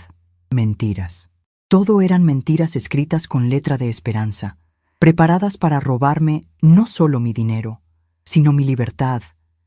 Mentiras. Todo eran mentiras escritas con letra de Esperanza, preparadas para robarme no solo mi dinero, sino mi libertad,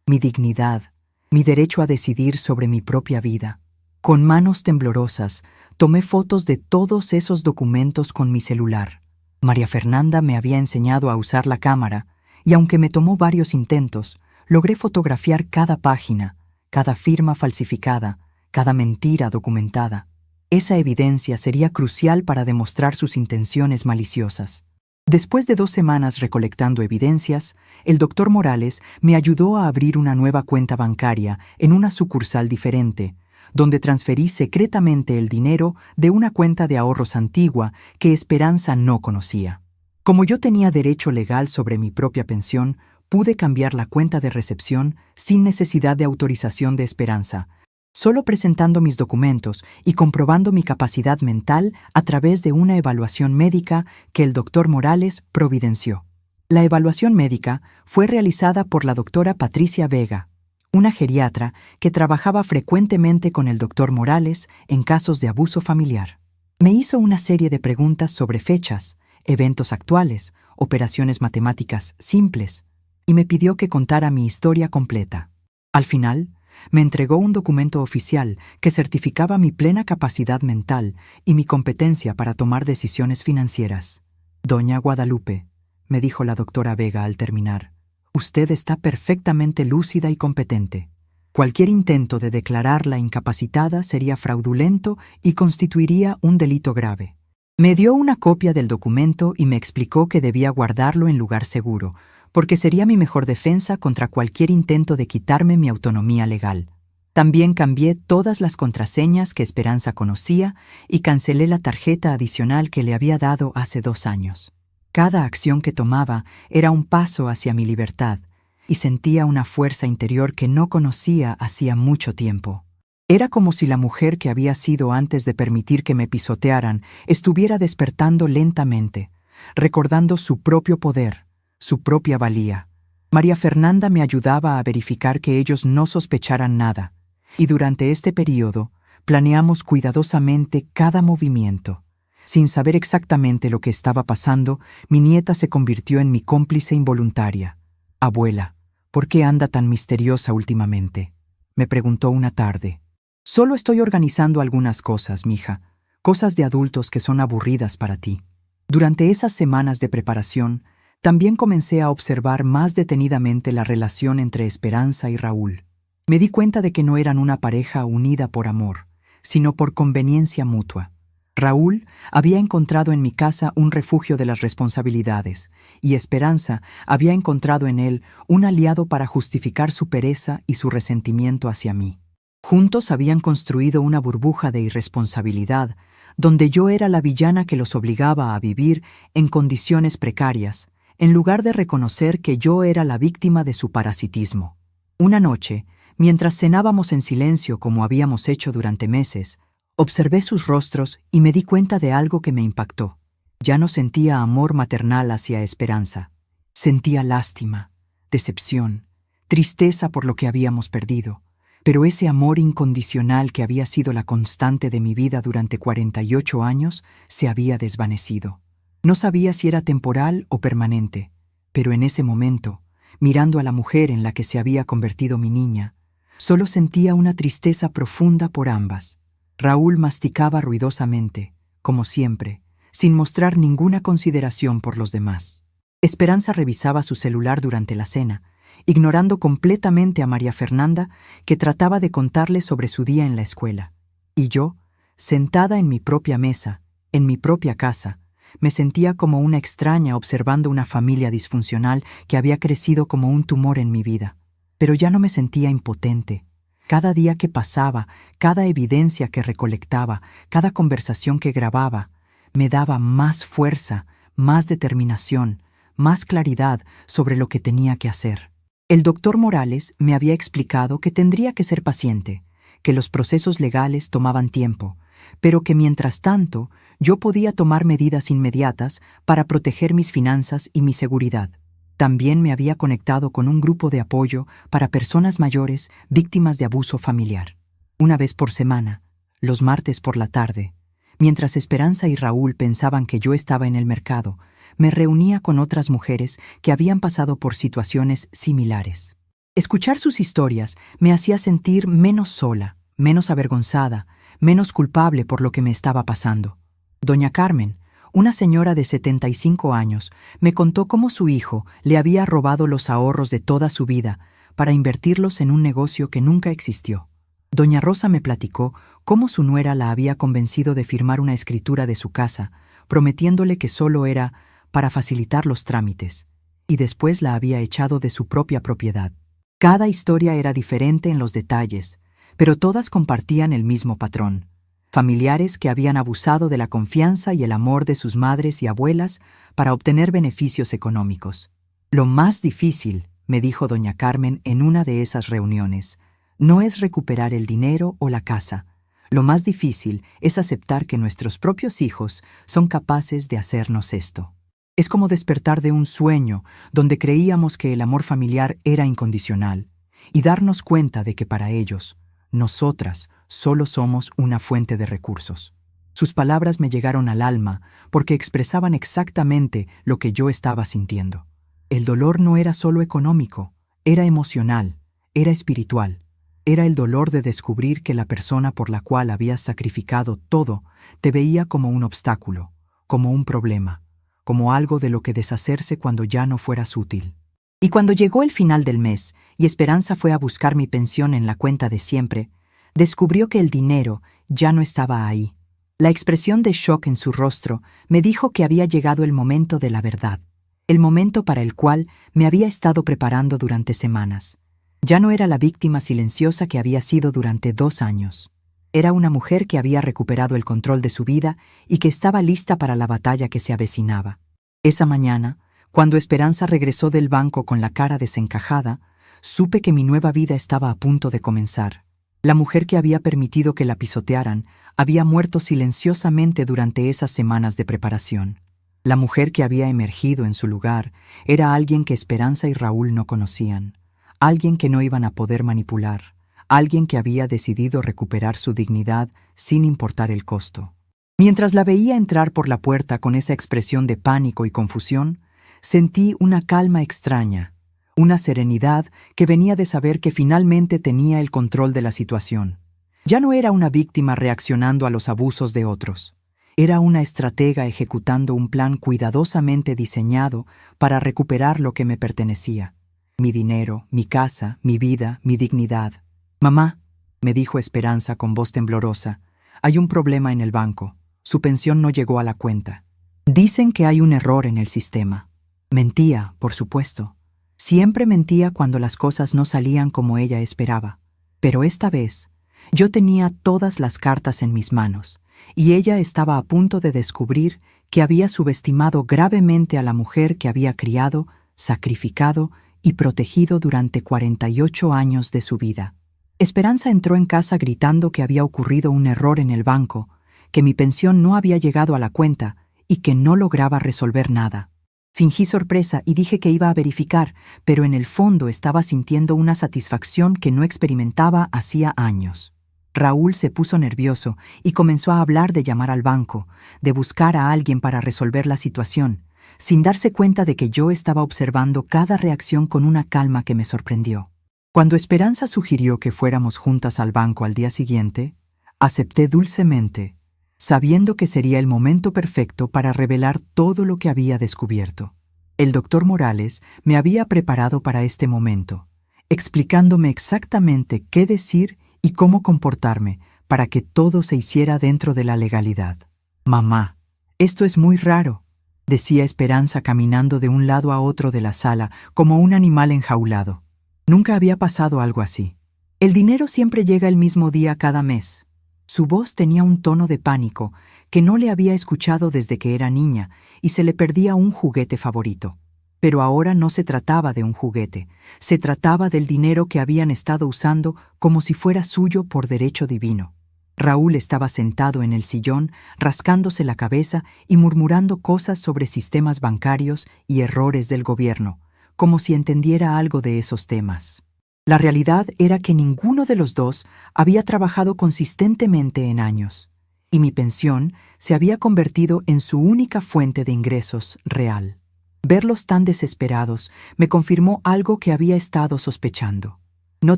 mi dignidad, mi derecho a decidir sobre mi propia vida. Con manos temblorosas, tomé fotos de todos esos documentos con mi celular. María Fernanda me había enseñado a usar la cámara, y aunque me tomó varios intentos, logré fotografiar cada página, cada firma falsificada, cada mentira documentada. Esa evidencia sería crucial para demostrar sus intenciones maliciosas. Después de 2 semanas recolectando evidencias, el doctor Morales me ayudó a abrir una nueva cuenta bancaria en una sucursal diferente, donde transferí secretamente el dinero de una cuenta de ahorros antigua que Esperanza no conocía. Como yo tenía derecho legal sobre mi propia pensión, pude cambiar la cuenta de recepción sin necesidad de autorización de Esperanza, solo presentando mis documentos y comprobando mi capacidad mental a través de una evaluación médica que el doctor Morales providenció. La evaluación médica fue realizada por la doctora Patricia Vega, una geriatra que trabajaba frecuentemente con el doctor Morales en casos de abuso familiar. Me hizo una serie de preguntas sobre fechas, eventos actuales, operaciones matemáticas simples, y me pidió que contara mi historia completa. Al final, me entregó un documento oficial que certificaba mi plena capacidad mental y mi competencia para tomar decisiones financieras. Doña Guadalupe, me dijo la doctora Vega al terminar, usted está perfectamente lúcida y competente. Cualquier intento de declararla incapacitada sería fraudulento y constituiría un delito grave. Me dio una copia del documento y me explicó que debía guardarlo en lugar seguro, porque sería mi mejor defensa contra cualquier intento de quitarme mi autonomía legal. También cambié todas las contraseñas que Esperanza conocía y cancelé la tarjeta adicional que le había dado hace 2 años. Cada acción que tomaba era un paso hacia mi libertad, y sentía una fuerza interior que no conocía hacía mucho tiempo. Era como si la mujer que había sido antes de permitir que me pisotearan estuviera despertando lentamente, recordando su propio poder, su propia valía. María Fernanda me ayudaba a verificar que ellos no sospecharan nada, y durante este período planeamos cuidadosamente cada movimiento. Sin saber exactamente lo que estaba pasando, mi nieta se convirtió en mi cómplice involuntaria. «Abuela, ¿por qué anda tan misteriosa últimamente?», me preguntó una tarde. «Solo estoy organizando algunas cosas, mija, cosas de adultos que son aburridas para ti». Durante esas semanas de preparación, también comencé a observar más detenidamente la relación entre Esperanza y Raúl. Me di cuenta de que no eran una pareja unida por amor, sino por conveniencia mutua. Raúl había encontrado en mi casa un refugio de las responsabilidades, y Esperanza había encontrado en él un aliado para justificar su pereza y su resentimiento hacia mí. Juntos habían construido una burbuja de irresponsabilidad, donde yo era la villana que los obligaba a vivir en condiciones precarias, en lugar de reconocer que yo era la víctima de su parasitismo. Una noche, mientras cenábamos en silencio como habíamos hecho durante meses, observé sus rostros y me di cuenta de algo que me impactó. Ya no sentía amor maternal hacia Esperanza. Sentía lástima, decepción, tristeza por lo que habíamos perdido. Pero ese amor incondicional que había sido la constante de mi vida durante 48 años se había desvanecido. No sabía si era temporal o permanente, pero en ese momento, mirando a la mujer en la que se había convertido mi niña, solo sentía una tristeza profunda por ambas. Raúl masticaba ruidosamente, como siempre, sin mostrar ninguna consideración por los demás. Esperanza revisaba su celular durante la cena, ignorando completamente a María Fernanda, que trataba de contarle sobre su día en la escuela. Y yo, sentada en mi propia mesa, en mi propia casa, me sentía como una extraña observando una familia disfuncional que había crecido como un tumor en mi vida. Pero ya no me sentía impotente. Cada día que pasaba, cada evidencia que recolectaba, cada conversación que grababa, me daba más fuerza, más determinación, más claridad sobre lo que tenía que hacer. El doctor Morales me había explicado que tendría que ser paciente, que los procesos legales tomaban tiempo, pero que mientras tanto yo podía tomar medidas inmediatas para proteger mis finanzas y mi seguridad. También me había conectado con un grupo de apoyo para personas mayores víctimas de abuso familiar. Una vez por semana, los martes por la tarde, mientras Esperanza y Raúl pensaban que yo estaba en el mercado, me reunía con otras mujeres que habían pasado por situaciones similares. Escuchar sus historias me hacía sentir menos sola, menos avergonzada, menos culpable por lo que me estaba pasando. Doña Carmen, una señora de 75 años, me contó cómo su hijo le había robado los ahorros de toda su vida para invertirlos en un negocio que nunca existió. Doña Rosa me platicó cómo su nuera la había convencido de firmar una escritura de su casa, prometiéndole que solo era para facilitar los trámites, y después la había echado de su propia propiedad. Cada historia era diferente en los detalles, pero todas compartían el mismo patrón. Familiares que habían abusado de la confianza y el amor de sus madres y abuelas para obtener beneficios económicos. Lo más difícil, me dijo doña Carmen en una de esas reuniones, no es recuperar el dinero o la casa. Lo más difícil es aceptar que nuestros propios hijos son capaces de hacernos esto. Es como despertar de un sueño donde creíamos que el amor familiar era incondicional y darnos cuenta de que para ellos, nosotras, solo somos una fuente de recursos. Sus palabras me llegaron al alma porque expresaban exactamente lo que yo estaba sintiendo. El dolor no era solo económico, era emocional, era espiritual. Era el dolor de descubrir que la persona por la cual habías sacrificado todo te veía como un obstáculo, como un problema, como algo de lo que deshacerse cuando ya no fueras útil. Y cuando llegó el final del mes y Esperanza fue a buscar mi pensión en la cuenta de siempre, descubrió que el dinero ya no estaba ahí. La expresión de shock en su rostro me dijo que había llegado el momento de la verdad, el momento para el cual me había estado preparando durante semanas. Ya no era la víctima silenciosa que había sido durante 2 años. Era una mujer que había recuperado el control de su vida y que estaba lista para la batalla que se avecinaba. Esa mañana, cuando Esperanza regresó del banco con la cara desencajada, supe que mi nueva vida estaba a punto de comenzar. La mujer que había permitido que la pisotearan había muerto silenciosamente durante esas semanas de preparación. La mujer que había emergido en su lugar era alguien que Esperanza y Raúl no conocían, alguien que no iban a poder manipular, alguien que había decidido recuperar su dignidad sin importar el costo. Mientras la veía entrar por la puerta con esa expresión de pánico y confusión, sentí una calma extraña, una serenidad que venía de saber que finalmente tenía el control de la situación. Ya no era una víctima reaccionando a los abusos de otros. Era una estratega ejecutando un plan cuidadosamente diseñado para recuperar lo que me pertenecía. Mi dinero, mi casa, mi vida, mi dignidad. «Mamá», me dijo Esperanza con voz temblorosa, «hay un problema en el banco. Su pensión no llegó a la cuenta. Dicen que hay un error en el sistema». Mentía, por supuesto. Siempre mentía cuando las cosas no salían como ella esperaba. Pero esta vez, yo tenía todas las cartas en mis manos, y ella estaba a punto de descubrir que había subestimado gravemente a la mujer que había criado, sacrificado y protegido durante 48 años de su vida. Esperanza entró en casa gritando que había ocurrido un error en el banco, que mi pensión no había llegado a la cuenta y que no lograba resolver nada. Fingí sorpresa y dije que iba a verificar, pero en el fondo estaba sintiendo una satisfacción que no experimentaba hacía años. Raúl se puso nervioso y comenzó a hablar de llamar al banco, de buscar a alguien para resolver la situación, sin darse cuenta de que yo estaba observando cada reacción con una calma que me sorprendió. Cuando Esperanza sugirió que fuéramos juntas al banco al día siguiente, acepté dulcemente, sabiendo que sería el momento perfecto para revelar todo lo que había descubierto. El doctor Morales me había preparado para este momento, explicándome exactamente qué decir y cómo comportarme para que todo se hiciera dentro de la legalidad. «Mamá, esto es muy raro», decía Esperanza caminando de un lado a otro de la sala como un animal enjaulado. Nunca había pasado algo así. «El dinero siempre llega el mismo día cada mes». Su voz tenía un tono de pánico que no le había escuchado desde que era niña y se le perdía un juguete favorito. Pero ahora no se trataba de un juguete, se trataba del dinero que habían estado usando como si fuera suyo por derecho divino. Raúl estaba sentado en el sillón, rascándose la cabeza y murmurando cosas sobre sistemas bancarios y errores del gobierno, como si entendiera algo de esos temas. La realidad era que ninguno de los dos había trabajado consistentemente en años, y mi pensión se había convertido en su única fuente de ingresos real. Verlos tan desesperados me confirmó algo que había estado sospechando. No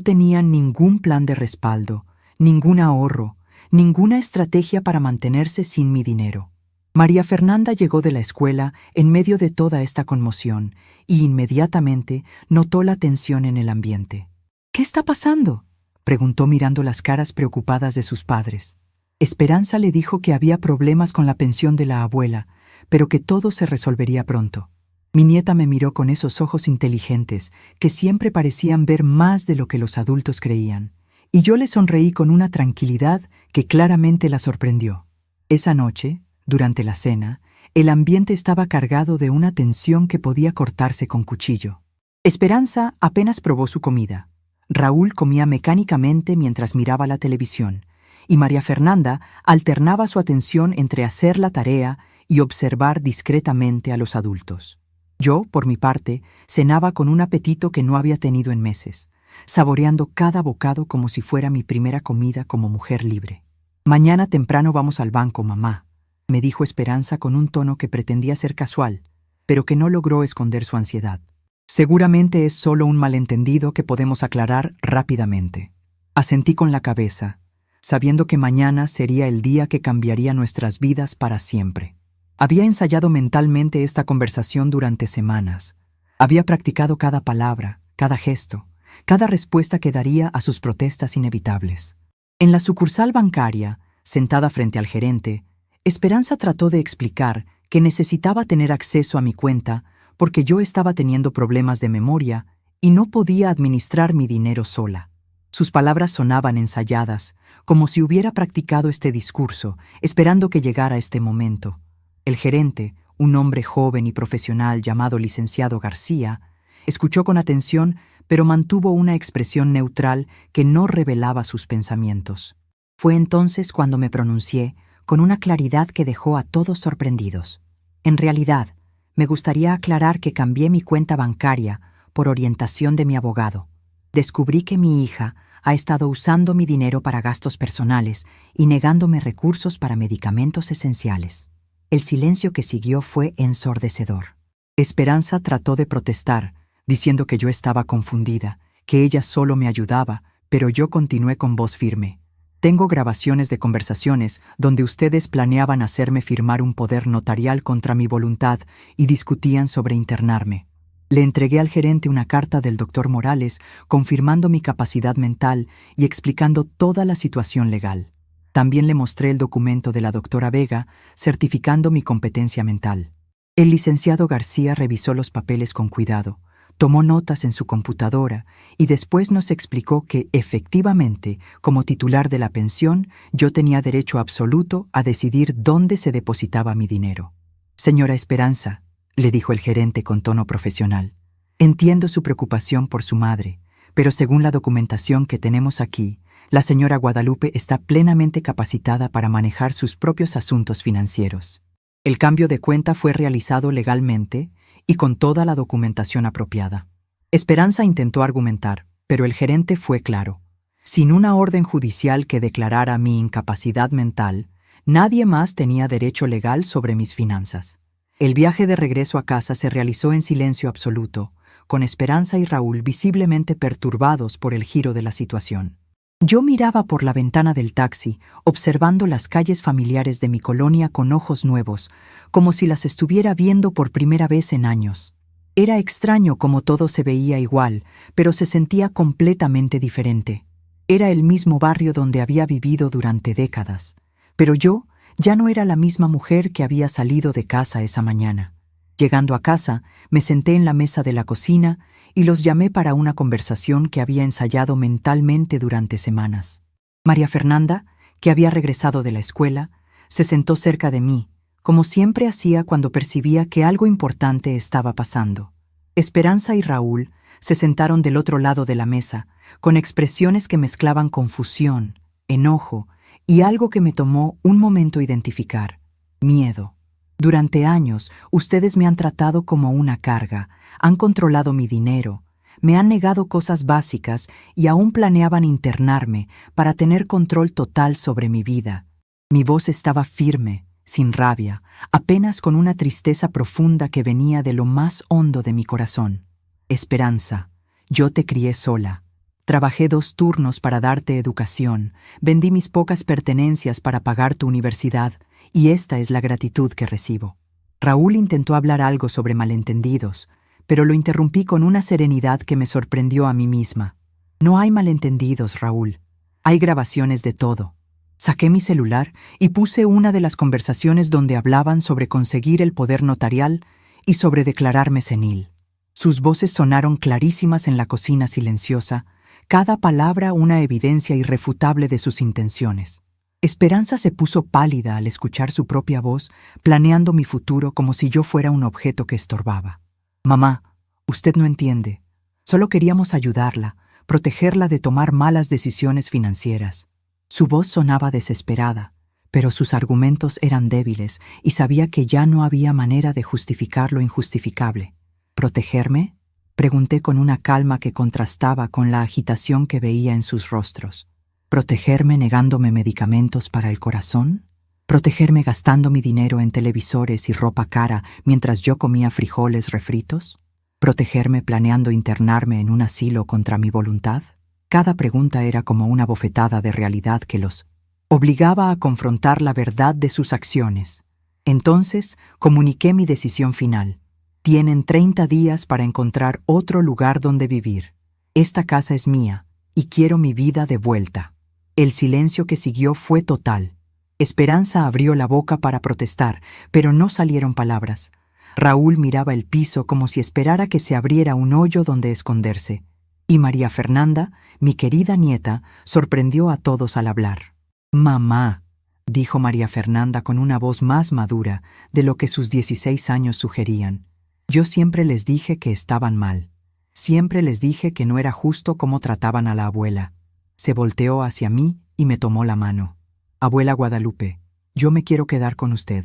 tenían ningún plan de respaldo, ningún ahorro, ninguna estrategia para mantenerse sin mi dinero. María Fernanda llegó de la escuela en medio de toda esta conmoción y inmediatamente notó la tensión en el ambiente. «¿Qué está pasando?», preguntó mirando las caras preocupadas de sus padres. Esperanza le dijo que había problemas con la pensión de la abuela, pero que todo se resolvería pronto. Mi nieta me miró con esos ojos inteligentes que siempre parecían ver más de lo que los adultos creían, y yo le sonreí con una tranquilidad que claramente la sorprendió. Esa noche, durante la cena, el ambiente estaba cargado de una tensión que podía cortarse con cuchillo. Esperanza apenas probó su comida. Raúl comía mecánicamente mientras miraba la televisión, y María Fernanda alternaba su atención entre hacer la tarea y observar discretamente a los adultos. Yo, por mi parte, cenaba con un apetito que no había tenido en meses, saboreando cada bocado como si fuera mi primera comida como mujer libre. «Mañana temprano vamos al banco, mamá», me dijo Esperanza con un tono que pretendía ser casual, pero que no logró esconder su ansiedad. «Seguramente es solo un malentendido que podemos aclarar rápidamente». Asentí con la cabeza, sabiendo que mañana sería el día que cambiaría nuestras vidas para siempre. Había ensayado mentalmente esta conversación durante semanas. Había practicado cada palabra, cada gesto, cada respuesta que daría a sus protestas inevitables. En la sucursal bancaria, sentada frente al gerente, Esperanza trató de explicar que necesitaba tener acceso a mi cuenta porque yo estaba teniendo problemas de memoria y no podía administrar mi dinero sola. Sus palabras sonaban ensayadas, como si hubiera practicado este discurso, esperando que llegara este momento. El gerente, un hombre joven y profesional llamado licenciado García, escuchó con atención, pero mantuvo una expresión neutral que no revelaba sus pensamientos. Fue entonces cuando me pronuncié, con una claridad que dejó a todos sorprendidos. En realidad, me gustaría aclarar que cambié mi cuenta bancaria por orientación de mi abogado. Descubrí que mi hija ha estado usando mi dinero para gastos personales y negándome recursos para medicamentos esenciales. El silencio que siguió fue ensordecedor. Esperanza trató de protestar, diciendo que yo estaba confundida, que ella solo me ayudaba, pero yo continué con voz firme. Tengo grabaciones de conversaciones donde ustedes planeaban hacerme firmar un poder notarial contra mi voluntad y discutían sobre internarme. Le entregué al gerente una carta del doctor Morales confirmando mi capacidad mental y explicando toda la situación legal. También le mostré el documento de la doctora Vega certificando mi competencia mental. El licenciado García revisó los papeles con cuidado, tomó notas en su computadora y después nos explicó que, efectivamente, como titular de la pensión, yo tenía derecho absoluto a decidir dónde se depositaba mi dinero. Señora Esperanza, le dijo el gerente con tono profesional, entiendo su preocupación por su madre, pero según la documentación que tenemos aquí, la señora Guadalupe está plenamente capacitada para manejar sus propios asuntos financieros. El cambio de cuenta fue realizado legalmente y con toda la documentación apropiada. Esperanza intentó argumentar, pero el gerente fue claro. Sin una orden judicial que declarara mi incapacidad mental, nadie más tenía derecho legal sobre mis finanzas. El viaje de regreso a casa se realizó en silencio absoluto, con Esperanza y Raúl visiblemente perturbados por el giro de la situación. Yo miraba por la ventana del taxi, observando las calles familiares de mi colonia con ojos nuevos, como si las estuviera viendo por primera vez en años. Era extraño cómo todo se veía igual, pero se sentía completamente diferente. Era el mismo barrio donde había vivido durante décadas, pero yo ya no era la misma mujer que había salido de casa esa mañana. Llegando a casa, me senté en la mesa de la cocina y los llamé para una conversación que había ensayado mentalmente durante semanas. María Fernanda, que había regresado de la escuela, se sentó cerca de mí, como siempre hacía cuando percibía que algo importante estaba pasando. Esperanza y Raúl se sentaron del otro lado de la mesa, con expresiones que mezclaban confusión, enojo y algo que me tomó un momento identificar: miedo. Durante años, ustedes me han tratado como una carga, han controlado mi dinero, me han negado cosas básicas y aún planeaban internarme para tener control total sobre mi vida. Mi voz estaba firme, sin rabia, apenas con una tristeza profunda que venía de lo más hondo de mi corazón. Esperanza, yo te crié sola. Trabajé 2 turnos para darte educación, vendí mis pocas pertenencias para pagar tu universidad, y esta es la gratitud que recibo. Raúl intentó hablar algo sobre malentendidos, pero lo interrumpí con una serenidad que me sorprendió a mí misma. No hay malentendidos, Raúl. Hay grabaciones de todo. Saqué mi celular y puse una de las conversaciones donde hablaban sobre conseguir el poder notarial y sobre declararme senil. Sus voces sonaron clarísimas en la cocina silenciosa, cada palabra una evidencia irrefutable de sus intenciones. Esperanza se puso pálida al escuchar su propia voz, planeando mi futuro como si yo fuera un objeto que estorbaba. Mamá, usted no entiende. Solo queríamos ayudarla, protegerla de tomar malas decisiones financieras. Su voz sonaba desesperada, pero sus argumentos eran débiles y sabía que ya no había manera de justificar lo injustificable. ¿Protegerme?, pregunté con una calma que contrastaba con la agitación que veía en sus rostros. ¿Protegerme negándome medicamentos para el corazón? ¿Protegerme gastando mi dinero en televisores y ropa cara mientras yo comía frijoles refritos? ¿Protegerme planeando internarme en un asilo contra mi voluntad? Cada pregunta era como una bofetada de realidad que los obligaba a confrontar la verdad de sus acciones. Entonces comuniqué mi decisión final. Tienen 30 días para encontrar otro lugar donde vivir. Esta casa es mía y quiero mi vida de vuelta. El silencio que siguió fue total. Esperanza abrió la boca para protestar, pero no salieron palabras. Raúl miraba el piso como si esperara que se abriera un hoyo donde esconderse. Y María Fernanda, mi querida nieta, sorprendió a todos al hablar. «Mamá», dijo María Fernanda con una voz más madura de lo que sus 16 años sugerían. «Yo siempre les dije que estaban mal. Siempre les dije que no era justo cómo trataban a la abuela». Se volteó hacia mí y me tomó la mano. «Abuela Guadalupe, yo me quiero quedar con usted.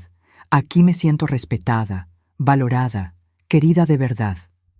Aquí me siento respetada, valorada, querida de verdad».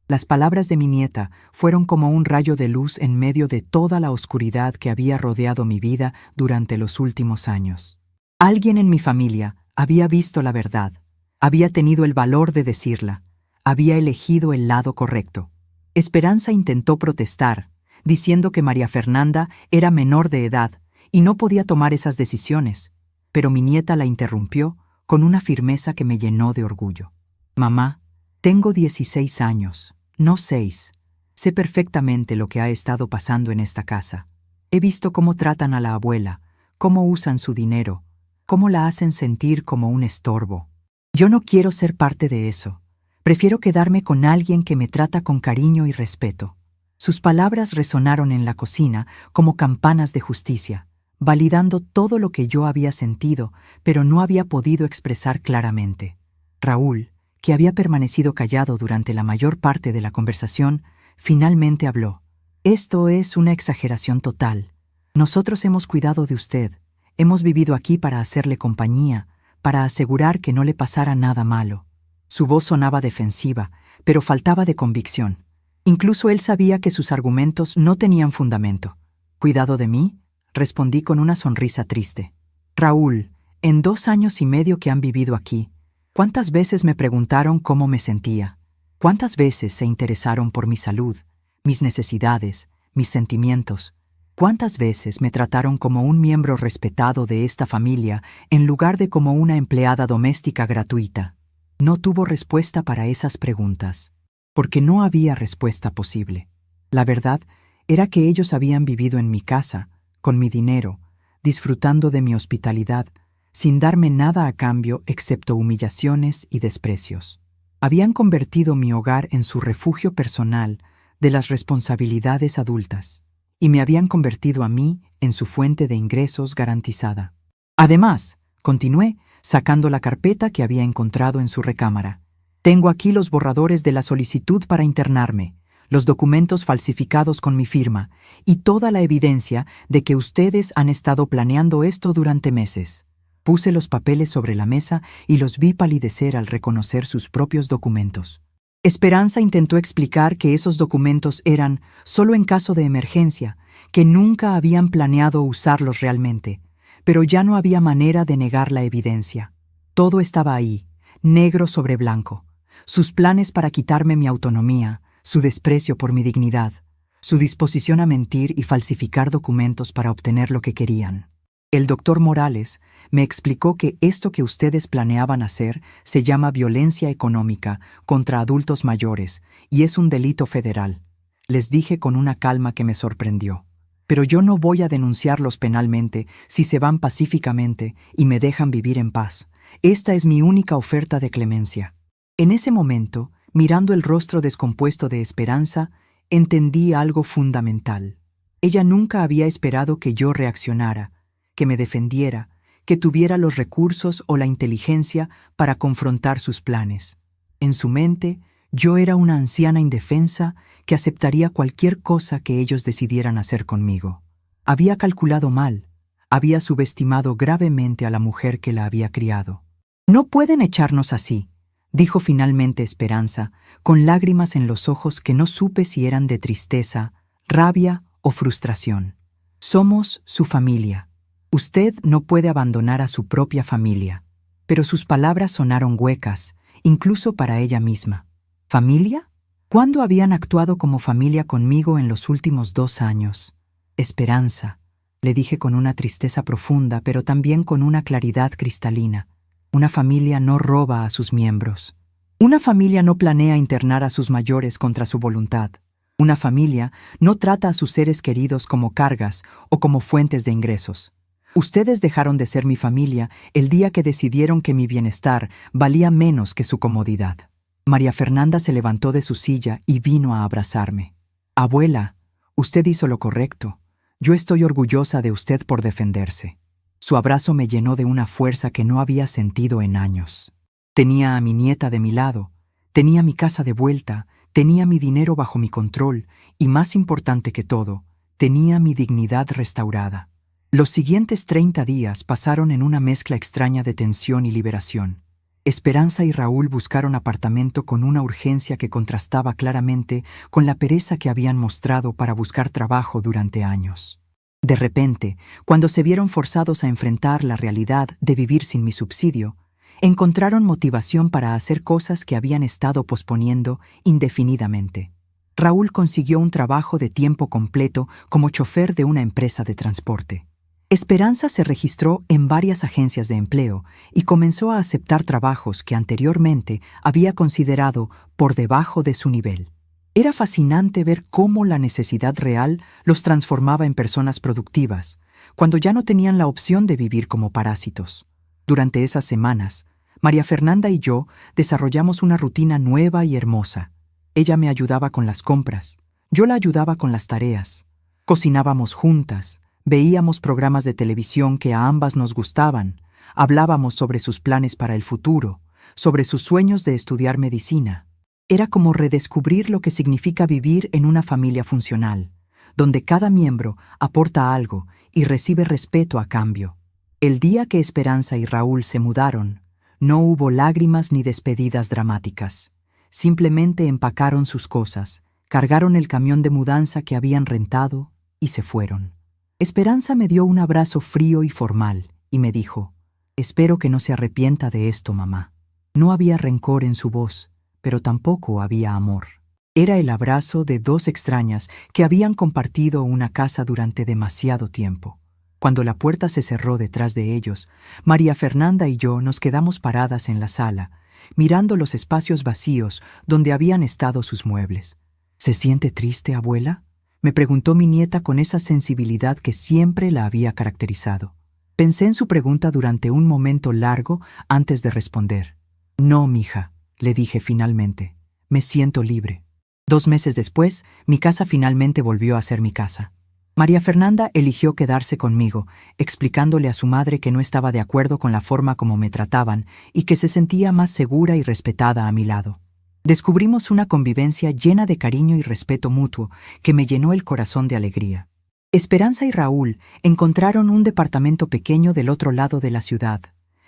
Las palabras de mi nieta fueron como un rayo de luz en medio de toda la oscuridad que había rodeado mi vida durante los últimos años. Alguien en mi familia había visto la verdad, había tenido el valor de decirla, había elegido el lado correcto. Esperanza intentó protestar, diciendo que María Fernanda era menor de edad y no podía tomar esas decisiones, pero mi nieta la interrumpió con una firmeza que me llenó de orgullo. «Mamá, tengo 16 años, no 6. Sé perfectamente lo que ha estado pasando en esta casa. He visto cómo tratan a la abuela, cómo usan su dinero, cómo la hacen sentir como un estorbo. Yo no quiero ser parte de eso. Prefiero quedarme con alguien que me trata con cariño y respeto». Sus palabras resonaron en la cocina como campanas de justicia, validando todo lo que yo había sentido, pero no había podido expresar claramente. Raúl, que había permanecido callado durante la mayor parte de la conversación, finalmente habló. «Esto es una exageración total. Nosotros hemos cuidado de usted. Hemos vivido aquí para hacerle compañía, para asegurar que no le pasara nada malo». Su voz sonaba defensiva, pero faltaba de convicción. Incluso él sabía que sus argumentos no tenían fundamento. «¿Cuidado de mí?», respondí con una sonrisa triste. «Raúl, en 2 años y medio que han vivido aquí, ¿cuántas veces me preguntaron cómo me sentía? ¿Cuántas veces se interesaron por mi salud, mis necesidades, mis sentimientos? ¿Cuántas veces me trataron como un miembro respetado de esta familia en lugar de como una empleada doméstica gratuita?» No tuvo respuesta para esas preguntas, porque no había respuesta posible. La verdad era que ellos habían vivido en mi casa, con mi dinero, disfrutando de mi hospitalidad, sin darme nada a cambio excepto humillaciones y desprecios. Habían convertido mi hogar en su refugio personal de las responsabilidades adultas, y me habían convertido a mí en su fuente de ingresos garantizada. Además, continué, sacando la carpeta que había encontrado en su recámara. «Tengo aquí los borradores de la solicitud para internarme, los documentos falsificados con mi firma y toda la evidencia de que ustedes han estado planeando esto durante meses». Puse los papeles sobre la mesa y los vi palidecer al reconocer sus propios documentos. Esperanza intentó explicar que esos documentos eran solo en caso de emergencia, que nunca habían planeado usarlos realmente, pero ya no había manera de negar la evidencia. Todo estaba ahí, negro sobre blanco. Sus planes para quitarme mi autonomía, su desprecio por mi dignidad, su disposición a mentir y falsificar documentos para obtener lo que querían. El doctor Morales me explicó que esto que ustedes planeaban hacer se llama violencia económica contra adultos mayores y es un delito federal. Les dije con una calma que me sorprendió. Pero yo no voy a denunciarlos penalmente si se van pacíficamente y me dejan vivir en paz. Esta es mi única oferta de clemencia. En ese momento, mirando el rostro descompuesto de Esperanza, entendí algo fundamental. Ella nunca había esperado que yo reaccionara, que me defendiera, que tuviera los recursos o la inteligencia para confrontar sus planes. En su mente, yo era una anciana indefensa que aceptaría cualquier cosa que ellos decidieran hacer conmigo. Había calculado mal, había subestimado gravemente a la mujer que la había criado. «No pueden echarnos así», dijo finalmente Esperanza, con lágrimas en los ojos que no supe si eran de tristeza, rabia o frustración. «Somos su familia. Usted no puede abandonar a su propia familia». Pero sus palabras sonaron huecas, incluso para ella misma. ¿Familia? ¿Cuándo habían actuado como familia conmigo en los últimos 2 años? «Esperanza», le dije con una tristeza profunda, pero también con una claridad cristalina. Una familia no roba a sus miembros. Una familia no planea internar a sus mayores contra su voluntad. Una familia no trata a sus seres queridos como cargas o como fuentes de ingresos. Ustedes dejaron de ser mi familia el día que decidieron que mi bienestar valía menos que su comodidad. María Fernanda se levantó de su silla y vino a abrazarme. Abuela, usted hizo lo correcto. Yo estoy orgullosa de usted por defenderse. Su abrazo me llenó de una fuerza que no había sentido en años. Tenía a mi nieta de mi lado, tenía mi casa de vuelta, tenía mi dinero bajo mi control y, más importante que todo, tenía mi dignidad restaurada. Los siguientes 30 días pasaron en una mezcla extraña de tensión y liberación. Esperanza y Raúl buscaron apartamento con una urgencia que contrastaba claramente con la pereza que habían mostrado para buscar trabajo durante años. De repente, cuando se vieron forzados a enfrentar la realidad de vivir sin mi subsidio, encontraron motivación para hacer cosas que habían estado posponiendo indefinidamente. Raúl consiguió un trabajo de tiempo completo como chofer de una empresa de transporte. Esperanza se registró en varias agencias de empleo y comenzó a aceptar trabajos que anteriormente había considerado por debajo de su nivel. Era fascinante ver cómo la necesidad real los transformaba en personas productivas, cuando ya no tenían la opción de vivir como parásitos. Durante esas semanas, María Fernanda y yo desarrollamos una rutina nueva y hermosa. Ella me ayudaba con las compras, yo la ayudaba con las tareas. Cocinábamos juntas, veíamos programas de televisión que a ambas nos gustaban, hablábamos sobre sus planes para el futuro, sobre sus sueños de estudiar medicina. Era como redescubrir lo que significa vivir en una familia funcional, donde cada miembro aporta algo y recibe respeto a cambio. El día que Esperanza y Raúl se mudaron, no hubo lágrimas ni despedidas dramáticas. Simplemente empacaron sus cosas, cargaron el camión de mudanza que habían rentado y se fueron. Esperanza me dio un abrazo frío y formal y me dijo: «Espero que no se arrepienta de esto, mamá». No había rencor en su voz, pero tampoco había amor. Era el abrazo de dos extrañas que habían compartido una casa durante demasiado tiempo. Cuando la puerta se cerró detrás de ellos, María Fernanda y yo nos quedamos paradas en la sala, mirando los espacios vacíos donde habían estado sus muebles. «¿Se siente triste, abuela?», me preguntó mi nieta con esa sensibilidad que siempre la había caracterizado. Pensé en su pregunta durante un momento largo antes de responder. «No, mija», le dije finalmente. «Me siento libre». 2 meses después, mi casa finalmente volvió a ser mi casa. María Fernanda eligió quedarse conmigo, explicándole a su madre que no estaba de acuerdo con la forma como me trataban y que se sentía más segura y respetada a mi lado. Descubrimos una convivencia llena de cariño y respeto mutuo que me llenó el corazón de alegría. Esperanza y Raúl encontraron un departamento pequeño del otro lado de la ciudad,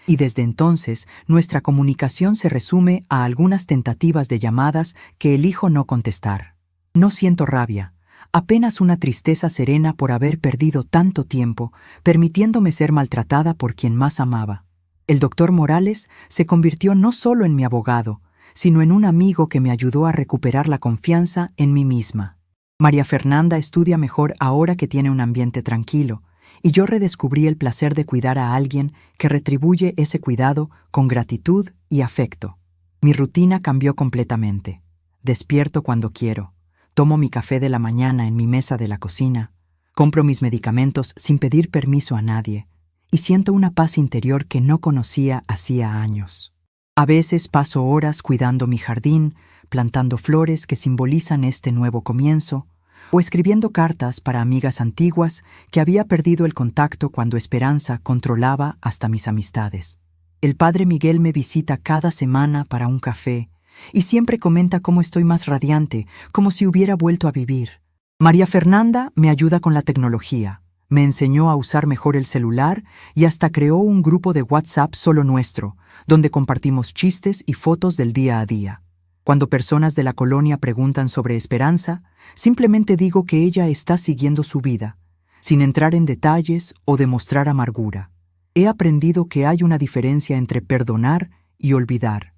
y desde entonces nuestra comunicación se resume a algunas tentativas de llamadas que elijo no contestar. No siento rabia, apenas una tristeza serena por haber perdido tanto tiempo, permitiéndome ser maltratada por quien más amaba. El doctor Morales se convirtió no solo en mi abogado, sino en un amigo que me ayudó a recuperar la confianza en mí misma. María Fernanda estudia mejor ahora que tiene un ambiente tranquilo, y yo redescubrí el placer de cuidar a alguien que retribuye ese cuidado con gratitud y afecto. Mi rutina cambió completamente. Despierto cuando quiero, tomo mi café de la mañana en mi mesa de la cocina, compro mis medicamentos sin pedir permiso a nadie, y siento una paz interior que no conocía hacía años. A veces paso horas cuidando mi jardín, plantando flores que simbolizan este nuevo comienzo, o escribiendo cartas para amigas antiguas que había perdido el contacto cuando Esperanza controlaba hasta mis amistades. El padre Miguel me visita cada semana para un café y siempre comenta cómo estoy más radiante, como si hubiera vuelto a vivir. María Fernanda me ayuda con la tecnología, me enseñó a usar mejor el celular y hasta creó un grupo de WhatsApp solo nuestro, donde compartimos chistes y fotos del día a día. Cuando personas de la colonia preguntan sobre Esperanza, simplemente digo que ella está siguiendo su vida, sin entrar en detalles o demostrar amargura. He aprendido que hay una diferencia entre perdonar y olvidar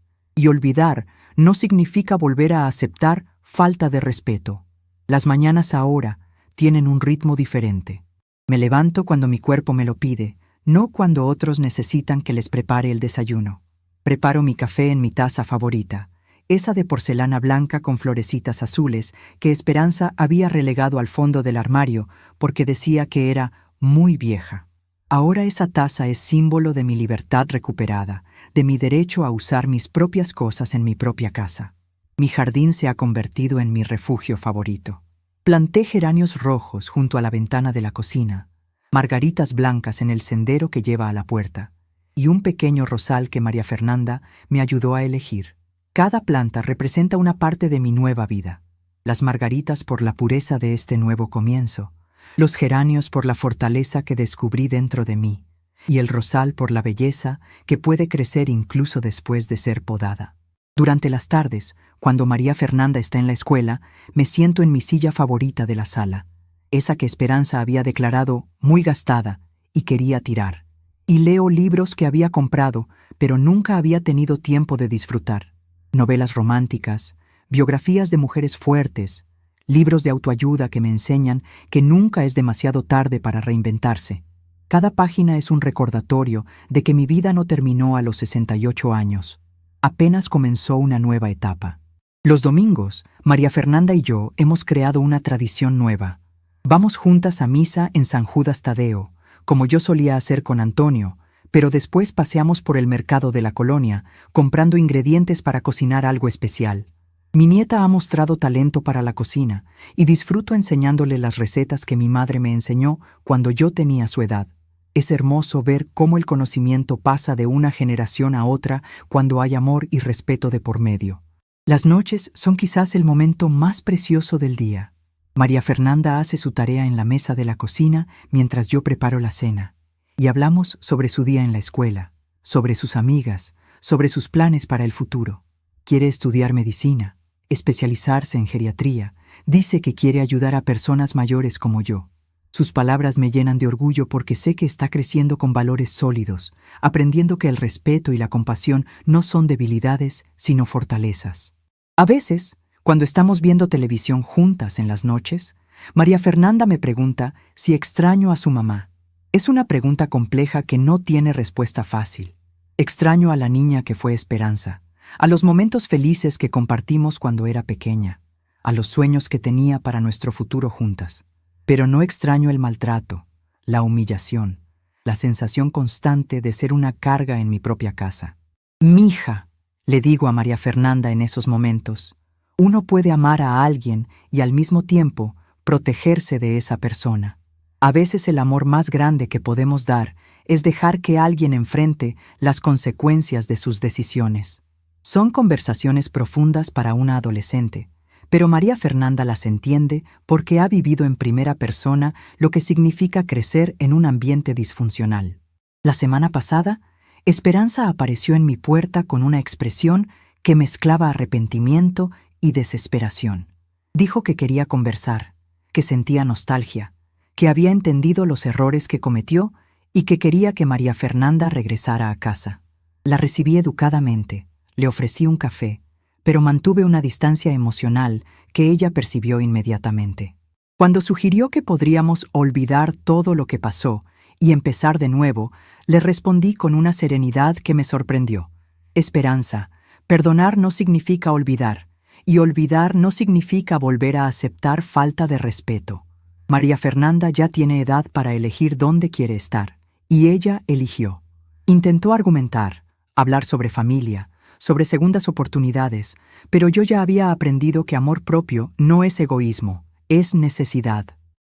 no significa volver a aceptar falta de respeto. Las mañanas ahora tienen un ritmo diferente. Me levanto cuando mi cuerpo me lo pide, no cuando otros necesitan que les prepare el desayuno. Preparo mi café en mi taza favorita, esa de porcelana blanca con florecitas azules que Esperanza había relegado al fondo del armario porque decía que era muy vieja. Ahora esa taza es símbolo de mi libertad recuperada, de mi derecho a usar mis propias cosas en mi propia casa. Mi jardín se ha convertido en mi refugio favorito. Planté geranios rojos junto a la ventana de la cocina, margaritas blancas en el sendero que lleva a la puerta, y un pequeño rosal que María Fernanda me ayudó a elegir. Cada planta representa una parte de mi nueva vida. Las margaritas por la pureza de este nuevo comienzo, los geranios por la fortaleza que descubrí dentro de mí, y el rosal por la belleza que puede crecer incluso después de ser podada. Durante las tardes, cuando María Fernanda está en la escuela, me siento en mi silla favorita de la sala, esa que Esperanza había declarado muy gastada y quería tirar, y leo libros que había comprado, pero nunca había tenido tiempo de disfrutar. Novelas románticas, biografías de mujeres fuertes, libros de autoayuda que me enseñan que nunca es demasiado tarde para reinventarse. Cada página es un recordatorio de que mi vida no terminó a los 68 años. Apenas comenzó una nueva etapa. Los domingos, María Fernanda y yo hemos creado una tradición nueva. Vamos juntas a misa en San Judas Tadeo, como yo solía hacer con Antonio, pero después paseamos por el mercado de la colonia, comprando ingredientes para cocinar algo especial. Mi nieta ha mostrado talento para la cocina y disfruto enseñándole las recetas que mi madre me enseñó cuando yo tenía su edad. Es hermoso ver cómo el conocimiento pasa de una generación a otra cuando hay amor y respeto de por medio. Las noches son quizás el momento más precioso del día. María Fernanda hace su tarea en la mesa de la cocina mientras yo preparo la cena, y hablamos sobre su día en la escuela, sobre sus amigas, sobre sus planes para el futuro. Quiere estudiar medicina, especializarse en geriatría, dice que quiere ayudar a personas mayores como yo. Sus palabras me llenan de orgullo porque sé que está creciendo con valores sólidos, aprendiendo que el respeto y la compasión no son debilidades, sino fortalezas. A veces, cuando estamos viendo televisión juntas en las noches, María Fernanda me pregunta si extraño a su mamá. Es una pregunta compleja que no tiene respuesta fácil. Extraño a la niña que fue Esperanza, a los momentos felices que compartimos cuando era pequeña, a los sueños que tenía para nuestro futuro juntas. Pero no extraño el maltrato, la humillación, la sensación constante de ser una carga en mi propia casa. Mija, le digo a María Fernanda en esos momentos, uno puede amar a alguien y al mismo tiempo protegerse de esa persona. A veces el amor más grande que podemos dar es dejar que alguien enfrente las consecuencias de sus decisiones. Son conversaciones profundas para una adolescente, pero María Fernanda las entiende porque ha vivido en primera persona lo que significa crecer en un ambiente disfuncional. La semana pasada, Esperanza apareció en mi puerta con una expresión que mezclaba arrepentimiento y desesperación. Dijo que quería conversar, que sentía nostalgia, que había entendido los errores que cometió y que quería que María Fernanda regresara a casa. La recibí educadamente, le ofrecí un café, pero mantuve una distancia emocional que ella percibió inmediatamente. Cuando sugirió que podríamos olvidar todo lo que pasó y empezar de nuevo, le respondí con una serenidad que me sorprendió. Esperanza, perdonar no significa olvidar, y olvidar no significa volver a aceptar falta de respeto. María Fernanda ya tiene edad para elegir dónde quiere estar, y ella eligió. Intentó argumentar, hablar sobre familia, sobre segundas oportunidades, pero yo ya había aprendido que amor propio no es egoísmo, es necesidad.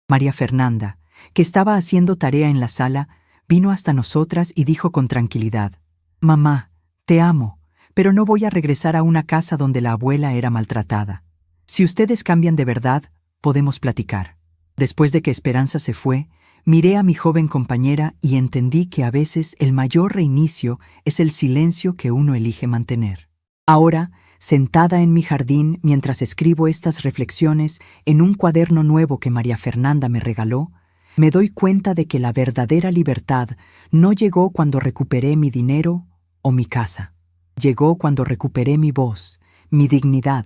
María Fernanda, que estaba haciendo tarea en la sala, vino hasta nosotras y dijo con tranquilidad: «Mamá, te amo, pero no voy a regresar a una casa donde la abuela era maltratada. Si ustedes cambian de verdad, podemos platicar». Después de que Esperanza se fue, miré a mi joven compañera y entendí que a veces el mayor reinicio es el silencio que uno elige mantener. Ahora, sentada en mi jardín mientras escribo estas reflexiones en un cuaderno nuevo que María Fernanda me regaló, me doy cuenta de que la verdadera libertad no llegó cuando recuperé mi dinero o mi casa. Llegó cuando recuperé mi voz, mi dignidad,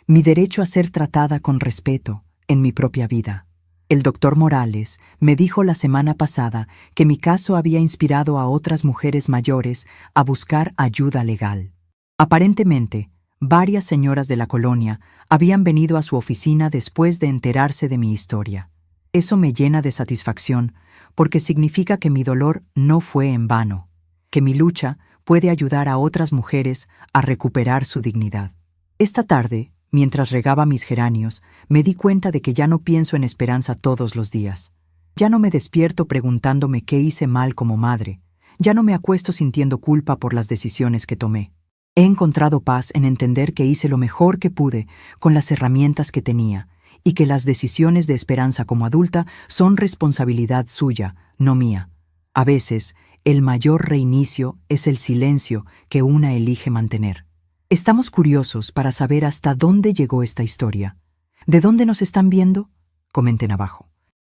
mi derecho a ser tratada con respeto en mi propia vida. El doctor Morales me dijo la semana pasada que mi caso había inspirado a otras mujeres mayores a buscar ayuda legal. Aparentemente, varias señoras de la colonia habían venido a su oficina después de enterarse de mi historia. Eso me llena de satisfacción, porque significa que mi dolor no fue en vano, que mi lucha puede ayudar a otras mujeres a recuperar su dignidad. Esta tarde, mientras regaba mis geranios, me di cuenta de que ya no pienso en esperanza todos los días. Ya no me despierto preguntándome qué hice mal como madre. Ya no me acuesto sintiendo culpa por las decisiones que tomé. He encontrado paz en entender que hice lo mejor que pude con las herramientas que tenía y que las decisiones de esperanza como adulta son responsabilidad suya, no mía. A veces, el mayor reinicio es el silencio que una elige mantener. Estamos curiosos para saber hasta dónde llegó esta historia. ¿De dónde nos están viendo? Comenten abajo.